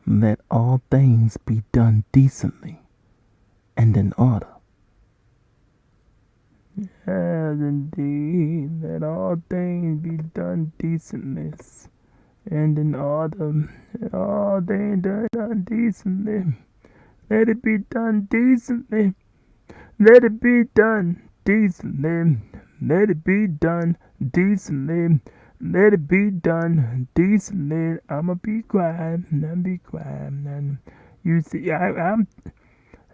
Let all things be done decently and in order. Yes, indeed. Let all things be done decently and in order. Let all things done decently. Let it be done decently. Let it be done decently. Let it be done decently. Let it be done decently. I'ma be quiet. I'm be quiet. And you see, I'm.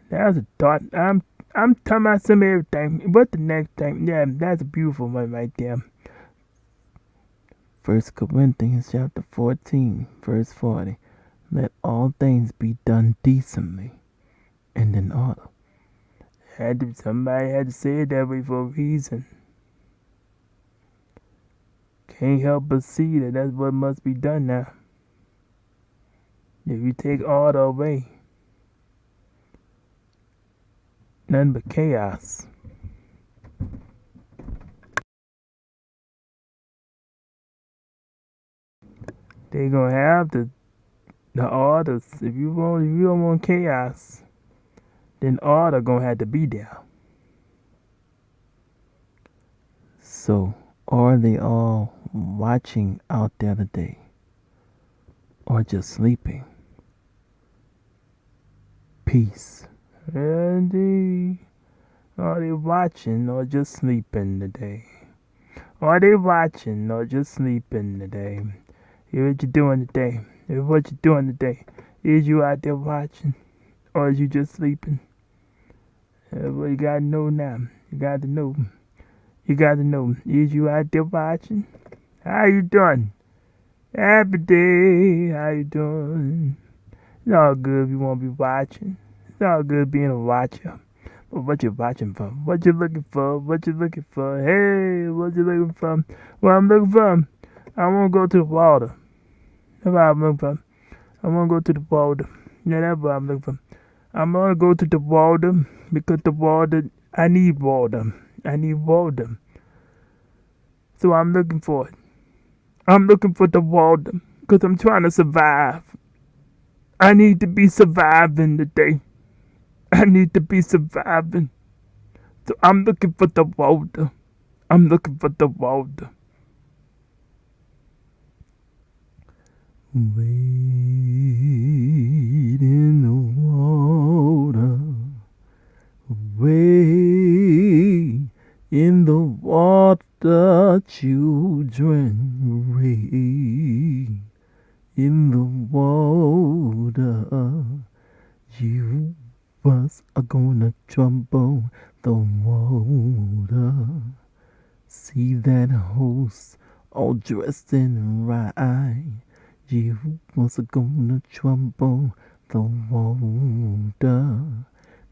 That's a thought. I'm talking about some everything. What the next thing? Yeah, that's a beautiful one right there. 1 Corinthians chapter 14, verse 40. Let all things be done decently and in order. Somebody had to say it that way for a reason. Can't help but see that that's what must be done now. If you take order away, nothing but chaos. They gonna have the orders. If you don't want chaos, then order gonna have to be there. So, are they all watching out there today? Or just sleeping? Peace. Indeed. Are they watching or just sleeping today? Are they watching or just sleeping today? Here's what you're doing today. Here's what you're doing today. Is you out there watching or is you just sleeping? Well, you gotta know now. You gotta know. You gotta know. Is you out there watching? How you doing? Happy day. How you doing? It's all good if you won't be watching. It's all good being a watcher. But what you watching for? What you looking for? What you looking for? Hey, what you looking for? What I'm looking for? I want to go to the water. That's what I'm looking for. I want to go to the water. Yeah, that's what I'm looking for. I'm going to go to the water because the water, I need water. I need water. So I'm looking for it. I'm looking for the water because I'm trying to survive. I need to be surviving today. I need to be surviving. So I'm looking for the water. I'm looking for the water. Wade in the water. Wade in the water, children. Wade in the water. You was gonna trouble the water. See that host all dressed in right. You was gonna trouble the water.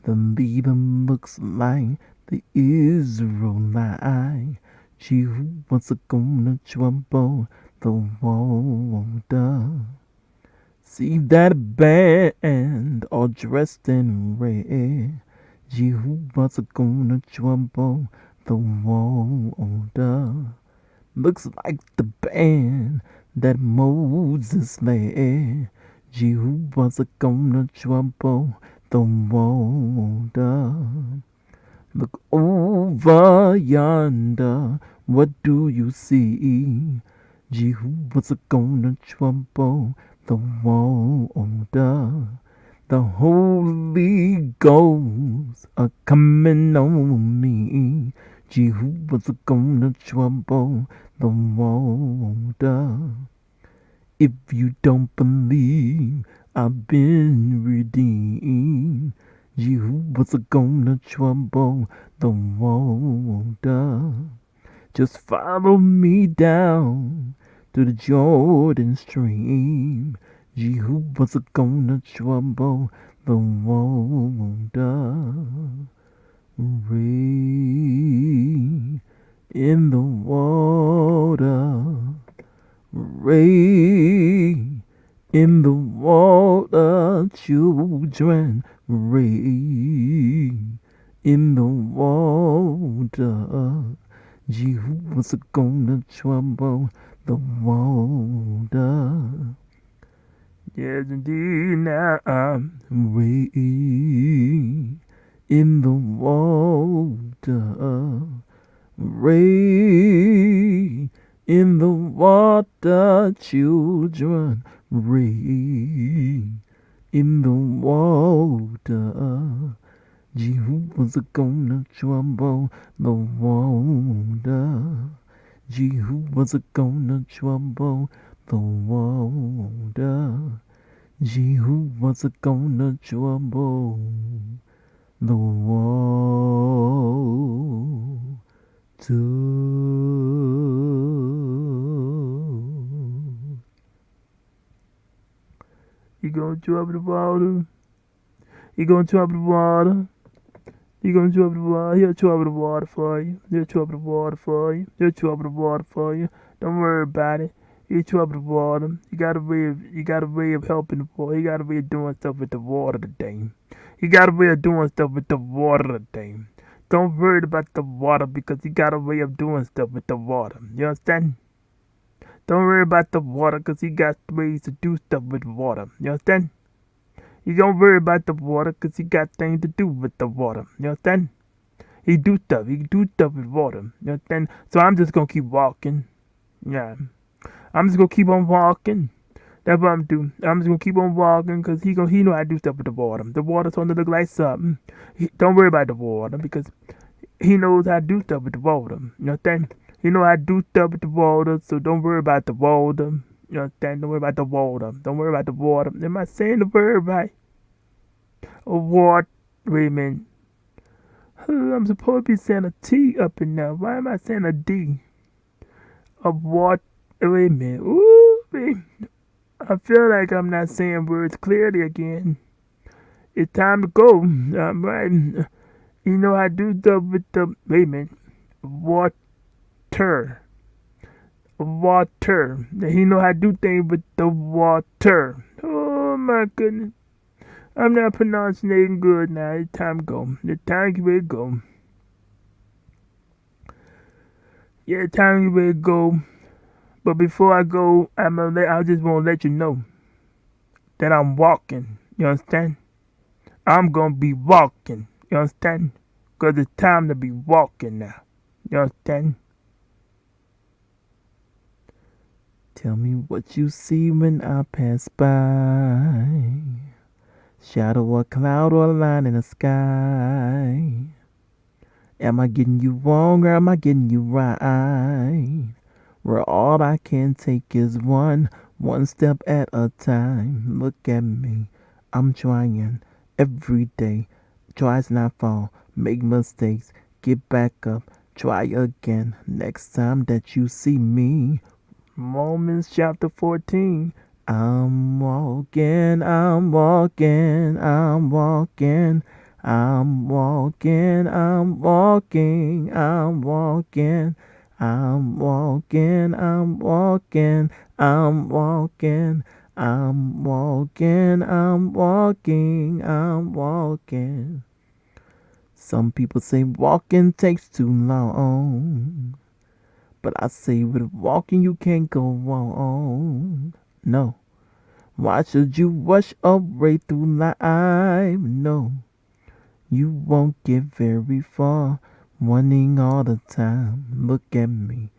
The leader looks like the Israelite. You was gonna trouble the water. See that band all dressed in red. You was gonna trouble the water. Looks like the band that Moses led. You was gonna trouble the water. Look over yonder, what do you see? You was gonna trouble the water. The Holy Ghost a coming on me. You was gonna trouble the water. If you don't believe I've been redeemed, you was gonna trouble the water. Just follow me down to the Jordan stream. You was gonna trouble the water. Rain in the water. Rain in the water, children. Rain in the water. You was gonna trouble the water. Yes, indeed. Now Rain in the water. Rain in the water, children. Rain in the water. You was gonna trouble the water. You was gonna trouble the water. You was gonna trouble the water. you gonna trouble the water. You gonna trouble the water. You gonna trouble the water. He'll trouble the water for you. He'll trouble the water for you. He'll trouble the water for you. Don't worry about it. He'll trouble the water. You got a way of helping the water. You got a way of doing stuff with the water today. You got a way of doing stuff with the water today. Don't worry about the water because you got a way of doing stuff with the water. You understand? Don't worry about the water because he got ways to do stuff with water. You understand? You don't worry about the water because he got things to do with the water. You understand? He do stuff. He do stuff with water. You understand? So I'm just going to keep walking. Yeah. I'm just going to keep on walking. That's what I'm doing. I'm just going to keep on walking because he know how to do stuff with the water. The water's going to look like something. Don't worry about the water because he knows how to do stuff with the water. You understand? You know I do stuff with the water, so don't worry about the water. You understand? Don't worry about the water. Don't worry about the water. Am I saying the word right? Or what? Wait a minute. I'm supposed to be saying a T up in there. Why am I saying a D? A what? Wait a minute. Ooh, babe. I feel like I'm not saying words clearly again. It's time to go. I'm right. You know I do stuff with the, wait a minute. Water. Water. He know how to do things with the water. Oh my goodness. I'm not pronouncing good now. It's time to go. It's time to go. Yeah, it's time to go. But before I go, I just want to let you know that I'm walking. You understand? I'm gonna be walking. You understand? Cause it's time to be walking now. You understand? Tell me what you see when I pass by. Shadow or cloud or line in the sky. Am I getting you wrong or am I getting you right? Where all I can take is one step at a time. Look at me, I'm trying every day. Tries not fall, make mistakes, get back up, try again. Next time that you see me, Romans chapter 14. I'm walking, I'm walking, I'm walking. I'm walking, I'm walking, I'm walking. I'm walking, I'm walking, I'm walking. I'm walking, I'm walking, I'm walking. Some people say walking takes too long. But I say with walking you can't go wrong. No. Why should you rush a right through life? No. You won't get very far running all the time. Look at me.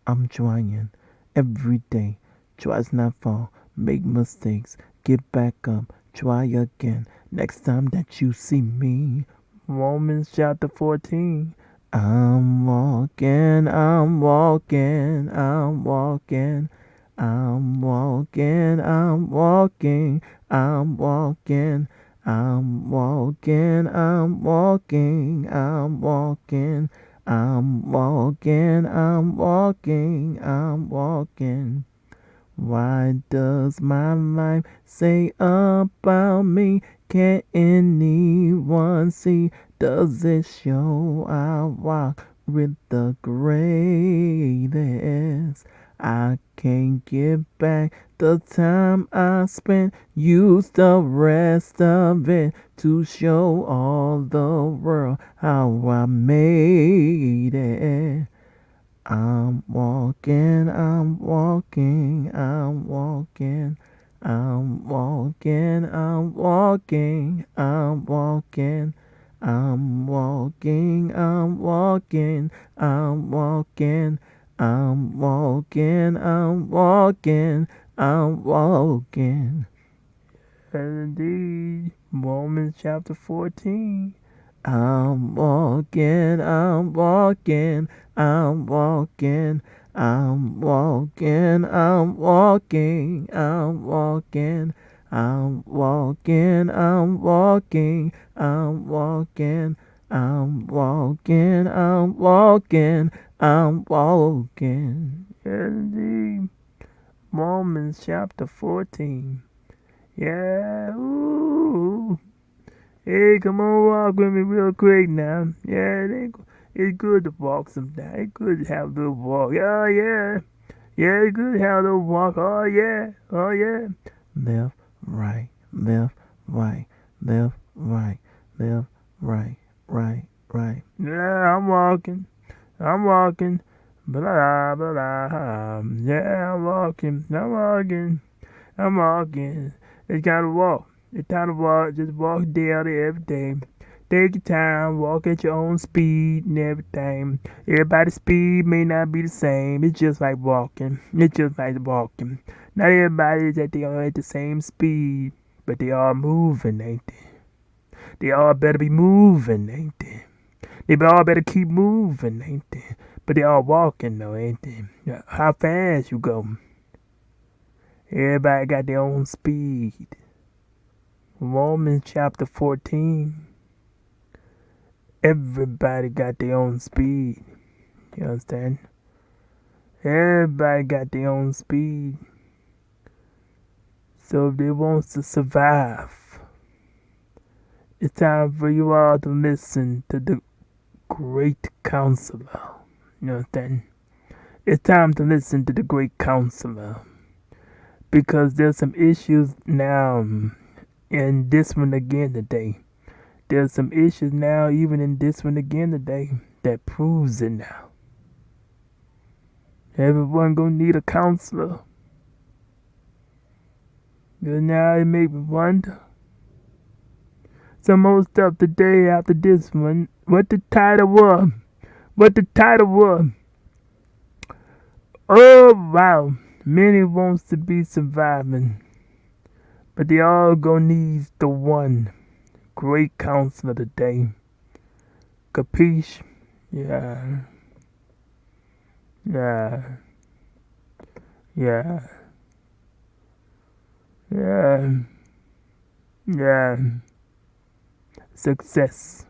I'm trying every day. Tries not fall. Make mistakes. Get back up. Try again. Next time that you see me. Romans chapter 14. I'm walking, I'm walking, I'm walking. I'm walking, I'm walking, I'm walking. I'm walking, I'm walking, I'm walking. I'm walking, I'm walking, I'm walking. Why does my life say about me? Can anyone see? Does it show I walk with the greatest? I can't get back the time I spent. Use the rest of it to show all the world how I made it. I'm walking, I'm walking, I'm walking. I'm walking, I'm walking, I'm walking. I'm walking, I'm walking, I'm walking. I'm walking, I'm walking, I'm walking. And indeed, Romans chapter 14. I'm walking, I'm walking, I'm walking. I'm walking, I'm walking, I'm walking. I'm walking, I'm walking, I'm walking. I'm walking, I'm walking, I'm walking. And indeed, Romans chapter 14. Yeah, ooh. Hey, come on, walk with me real quick now. Yeah, it's good to walk sometimes. It's good to have a little walk. Oh, yeah. Yeah, it's good to have a little walk. Oh, yeah. Oh, yeah. Left, right, left, right, left, right, left, right, right, right. Yeah, I'm walking. I'm walking. Blah, blah, blah. Yeah, I'm walking. I'm walking. I'm walking. It's time to walk. It's time to walk. Just walk daily every day. Take your time. Walk at your own speed and everything. Everybody's speed may not be the same. It's just like walking. It's just like walking. Not everybody is at the same speed, but they all moving, ain't they? They all better be moving, ain't they? They all better keep moving, ain't they? But they all walking though, ain't they? How fast you go? Everybody got their own speed. Romans chapter 14. Everybody got their own speed. You understand? Everybody got their own speed. So if they want to survive, it's time for you all to listen to the great counselor. You understand? It's time to listen to the great counselor. Because there's some issues now in this one again today. There's some issues now even in this one again today that proves it now. Everyone gonna need a counselor. But now it make me wonder. Some more stuff today after this one. What the title was. Oh wow. Many wants to be surviving. But they all gonna need the one great counselor today. Capeesh? Yeah. Success.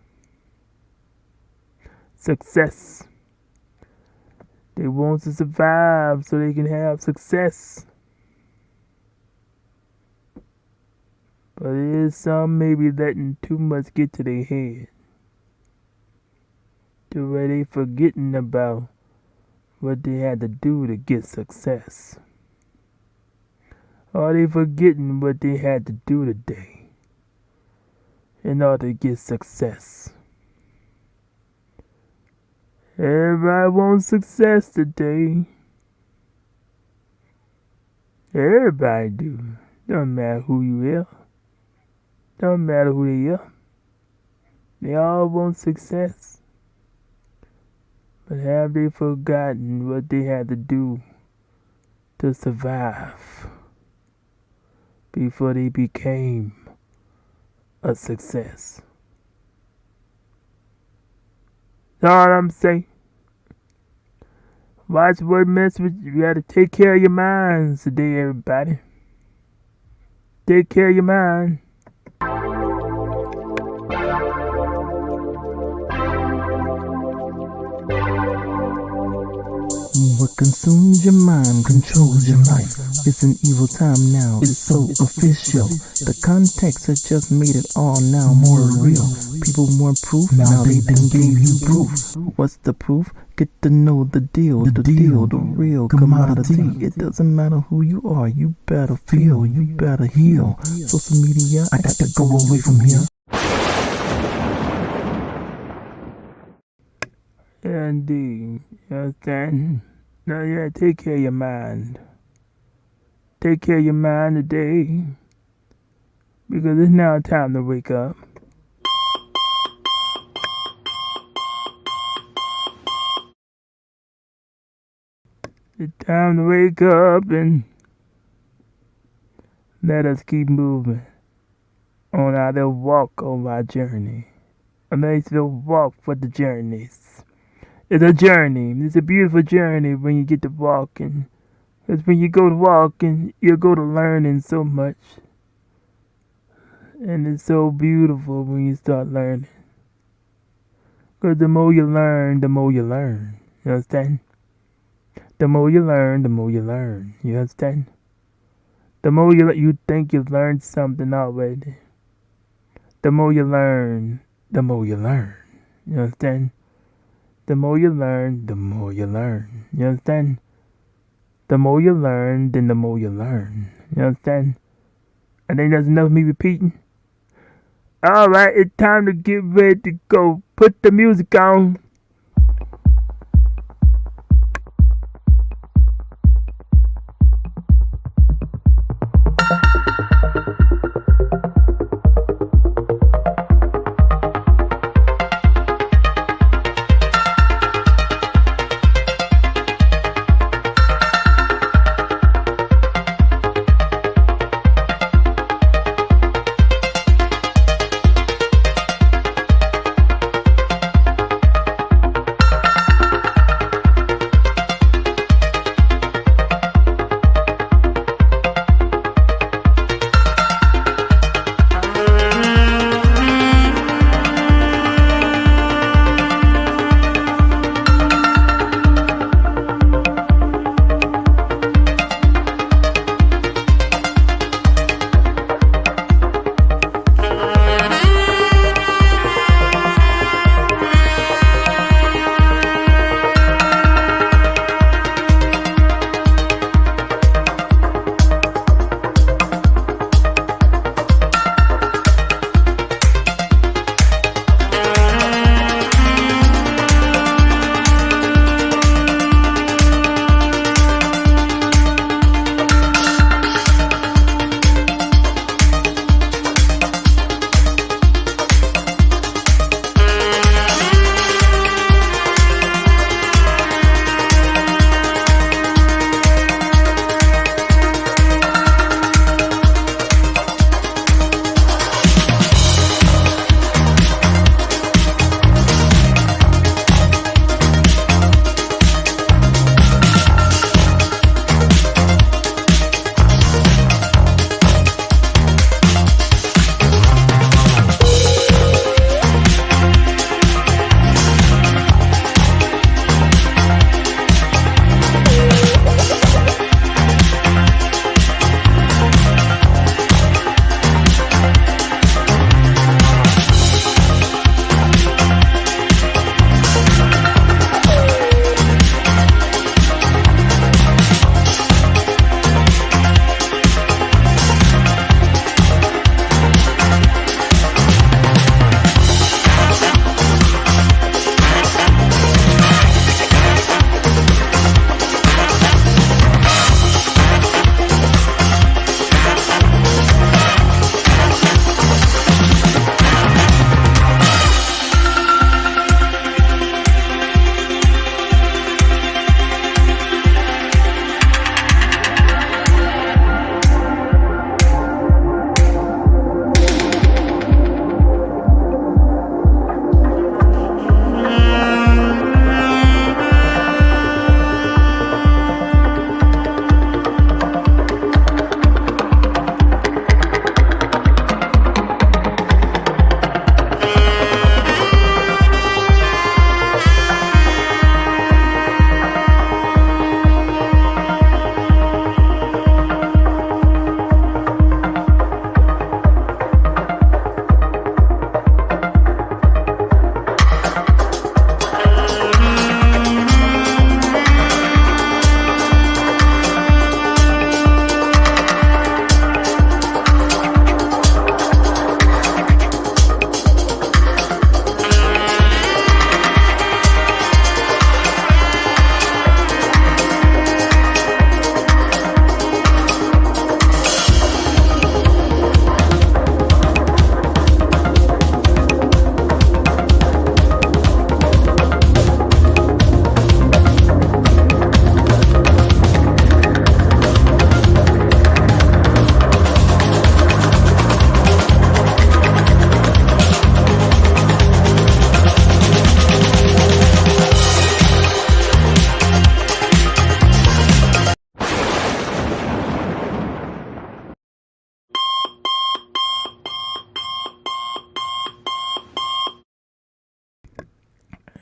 They want to survive so they can have success. But there's some maybe letting too much get to their head. To where they forgetting about what they had to do to get success. Or they forgetting what they had to do today in order to get success. Everybody wants success today. Everybody do. Don't matter who you are. Don't matter who they are. They all want success. But have they forgotten what they had to do to survive before they became a success? That's all I'm saying. Watch what message. You gotta take care of your minds today, everybody. Take care of your mind. What consumes your mind controls your life. It's an evil time now, it's so official. The context has just made it all now more real. People want proof, now they done gave you proof. What's the proof? Get to know the deal, the real commodity. It doesn't matter who you are, you better feel, you better heal. Social media, I got to go away from here. Indeed, you understand? Now, yeah, take care of your mind. Take care of your mind today. Because it's now time to wake up. It's time to wake up and let us keep moving on our little walk of our journey. A nice little walk for the journeys. It's a journey. It's a beautiful journey when you get to walking. Because when you go to walking, you go to learning so much. And it's so beautiful when you start learning. Because the more you learn, the more you learn. You understand? The more you learn, the more you learn. You understand? The more you think you've learned something already. The more you learn, the more you learn. You understand? The more you learn, the more you learn. You understand? The more you learn, then the more you learn. You understand? I think that's enough of me repeating. Alright, it's time to get ready to go. Put the music on.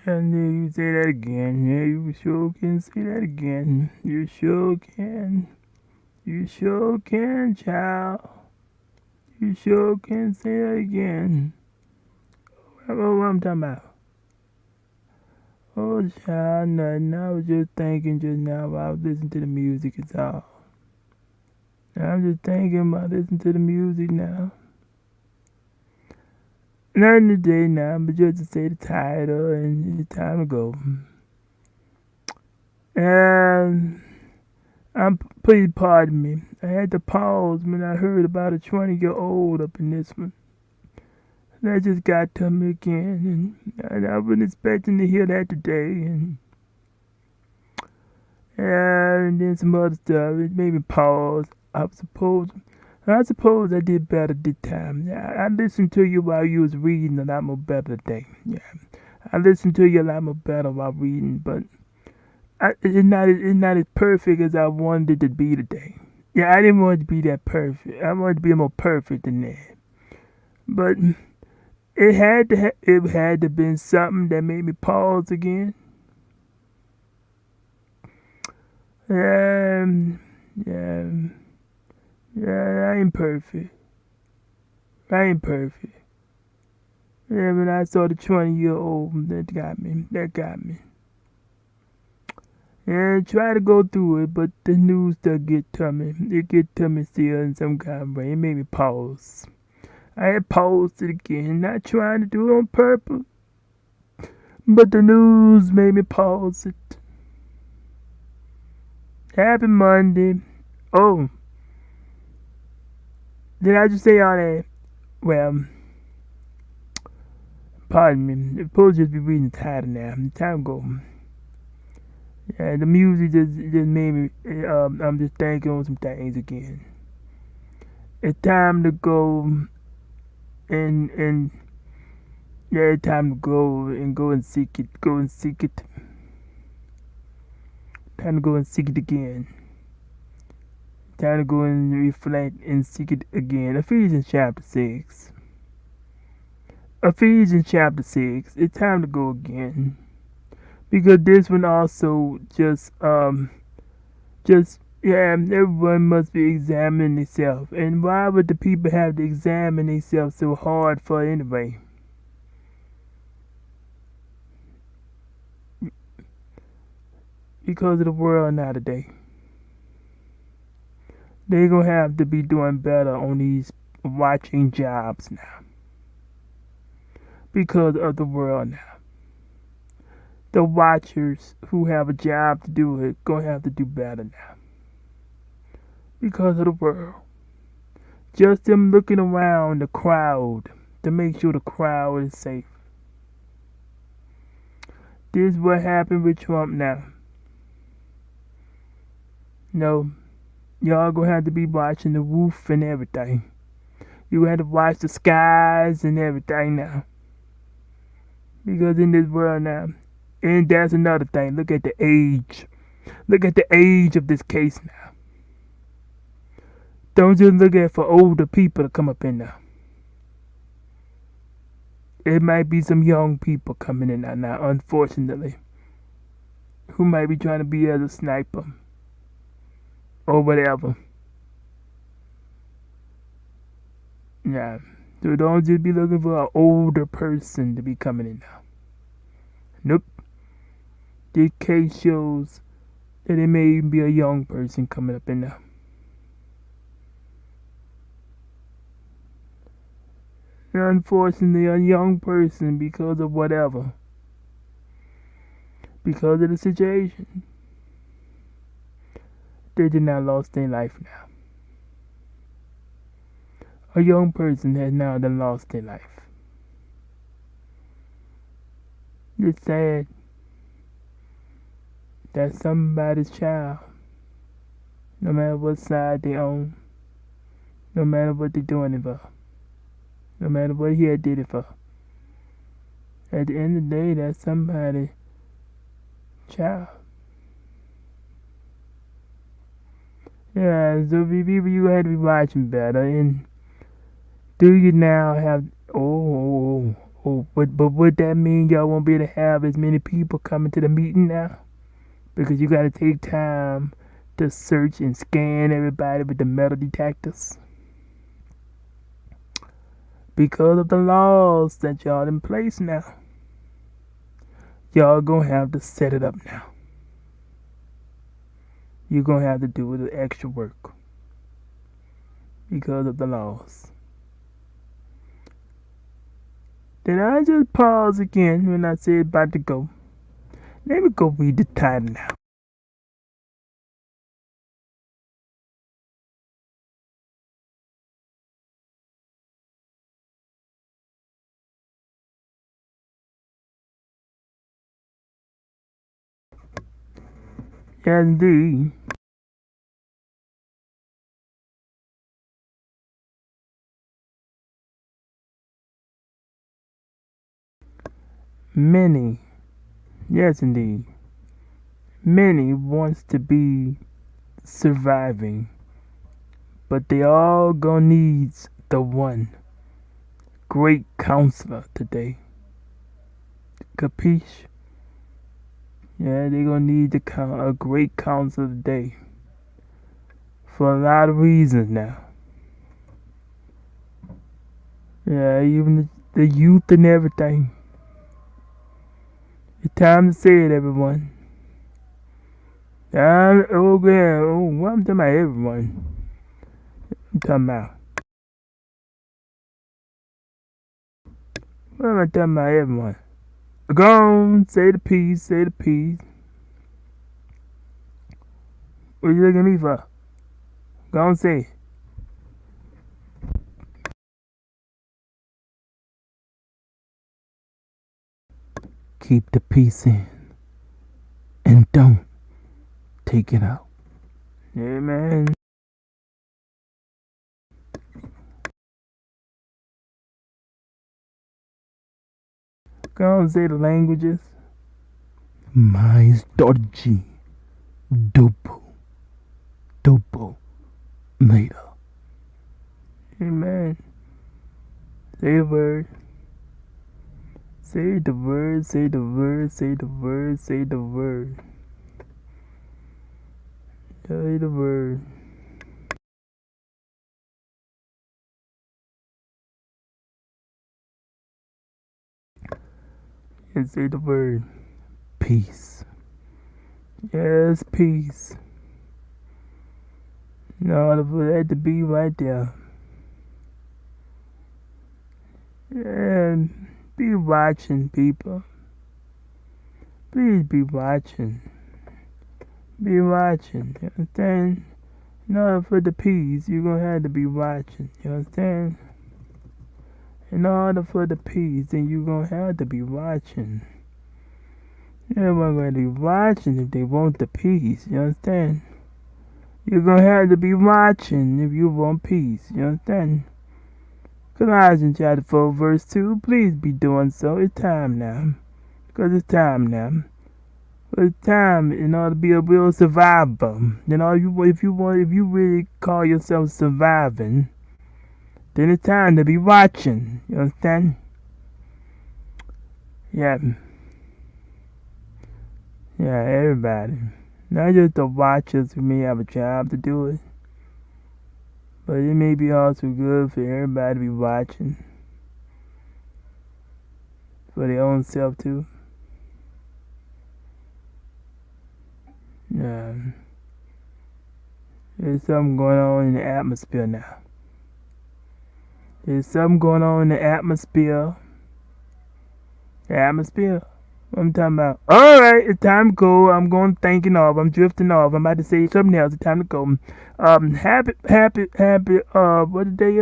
And then you say that again. Yeah, you sure can say that again. You sure can. You sure can, child. You sure can say that again. What I'm talking about? Oh, child, nothing. I was just thinking just now while I was listening to the music. It's all. I'm just thinking about listening to the music now. Nothing today now, but just to say the title and it's time to go. And please pardon me. I had to pause when I heard about a 20-year-old up in this one. That just got to me again, and I wasn't expecting to hear that today. And then some other stuff. It made me pause. I suppose I did better this time. I listened to you while you was reading a lot more better today. Yeah, I listened to you a lot more better while reading, but it's not as perfect as I wanted it to be today. Yeah, I didn't want it to be that perfect. I wanted it to be more perfect than that. But it had to been something that made me pause again. Yeah, I ain't perfect. Yeah, when I saw the 20-year-old, that got me. Yeah, try to go through it, but the news does get to me. It get to me still in some kind of way. It made me pause. I had paused it again, not trying to do it on purpose, but the news made me pause it. Happy Monday. Oh, did I just say all that? Well, pardon me. I'm supposed to just be reading the title now. The time go. Yeah, the music just made me. I'm just thinking on some things again. It's time to go and yeah, it's time to go and seek it. Go and seek it. Time to go and seek it again. Time to go and reflect and seek it again. Ephesians chapter 6. It's time to go again. Because this one also everyone must be examining themselves. And why would the people have to examine themselves so hard for anyway? Because of the world now today. They're going to have to be doing better on these watching jobs now. Because of the world now. The watchers who have a job to do it going to have to do better now. Because of the world. Just them looking around the crowd to make sure the crowd is safe. This is what happened with Trump now. No, y'all gonna have to be watching the roof and everything. You have to watch the skies and everything now. Because in this world now, and that's another thing, look at the age. Look at the age of this case now. Don't just look at for older people to come up in now. It might be some young people coming in now, unfortunately, who might be trying to be as a sniper or whatever. Yeah, so don't just be looking for an older person to be coming in now. Nope. This case shows that it may even be a young person coming up in there. And unfortunately, a young person, because of whatever, because of the situation, they did not lost their life now. A young person has now done lost their life. It's sad that somebody's child, no matter what side they own, no matter what they're doing it for, no matter what he had did it for, at the end of the day, that's somebody's child. Yeah, so people, you had to be watching better. And do you now have But would that mean y'all won't be able to have as many people coming to the meeting now? Because you got to take time to search and scan everybody with the metal detectors. Because of the laws that y'all in place now. Y'all gonna have to set it up now. You're gonna have to do the extra work. Because of the laws. Then I just pause again when I say about to go. Let me go read the title now. Yes, indeed. Many, yes, indeed. Many wants to be surviving, but they all gonna need the one great counselor today. Capeesh? Yeah, they gonna need a great counselor today. For a lot of reasons now. Yeah, even the youth and everything. It's time to say it, everyone. What I'm talking about everyone. I'm talking about. What am I talking about everyone? Go on, say the piece, say the piece. What you looking at me for? Go on, say it. Keep the peace in and don't take it out. Amen. Go on, say the languages. Mais dodgy. Dopo. Later. Amen. Say the word. Say the word, say the word, say the word, say the word. Say the word. And say the word. Peace. Yes, peace. No, for that to be right there. And be watching, people. Please be watching. Be watching. You understand? In order for the peace, you're going to have to be watching. You understand? In order for the peace, then you're going to have to be watching. Everyone's going to be watching if they want the peace. You understand? You're going to have to be watching if you want peace. You understand? Colossians chapter 4 verse 2. Please be doing so. It's time now. Because it's time now. It's time in order to be a real survivor. If you really call yourself surviving, then it's time to be watching. You understand? Yeah. Yeah, everybody. Not just the watchers who may have a job to do it. But it may be also good for everybody to be watching. For their own self too. Yeah. There's something going on in the atmosphere now. There's something going on in the atmosphere. The atmosphere? What I'm talking about. Alright, it's time to go. I'm going thinking off. I'm drifting off. I'm about to say something else. It's time to go. Happy, what did they,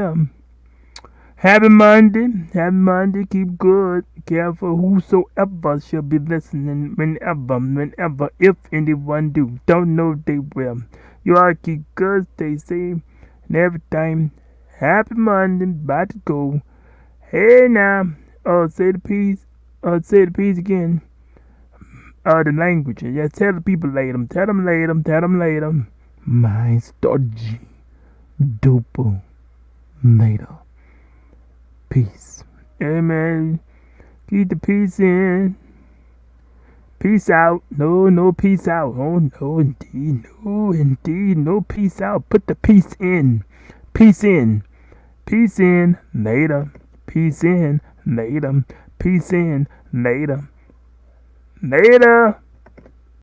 Happy Monday. Happy Monday. Keep good. Careful whosoever shall be listening whenever, if anyone do. Don't know they will. You all keep good, stay safe, and everything. Happy Monday. About to go. Hey now. Say the peace. Say the peace again. The language. Yeah, tell the people later. Tell them later. Mais dodgy. Dopo. Later. Peace. Amen. Keep the peace in. Peace out. No, no peace out. Oh, no, indeed. No, indeed. No peace out. Put the peace in. Peace in. Peace in. Later. Peace in. Later. Peace in. Later. Later.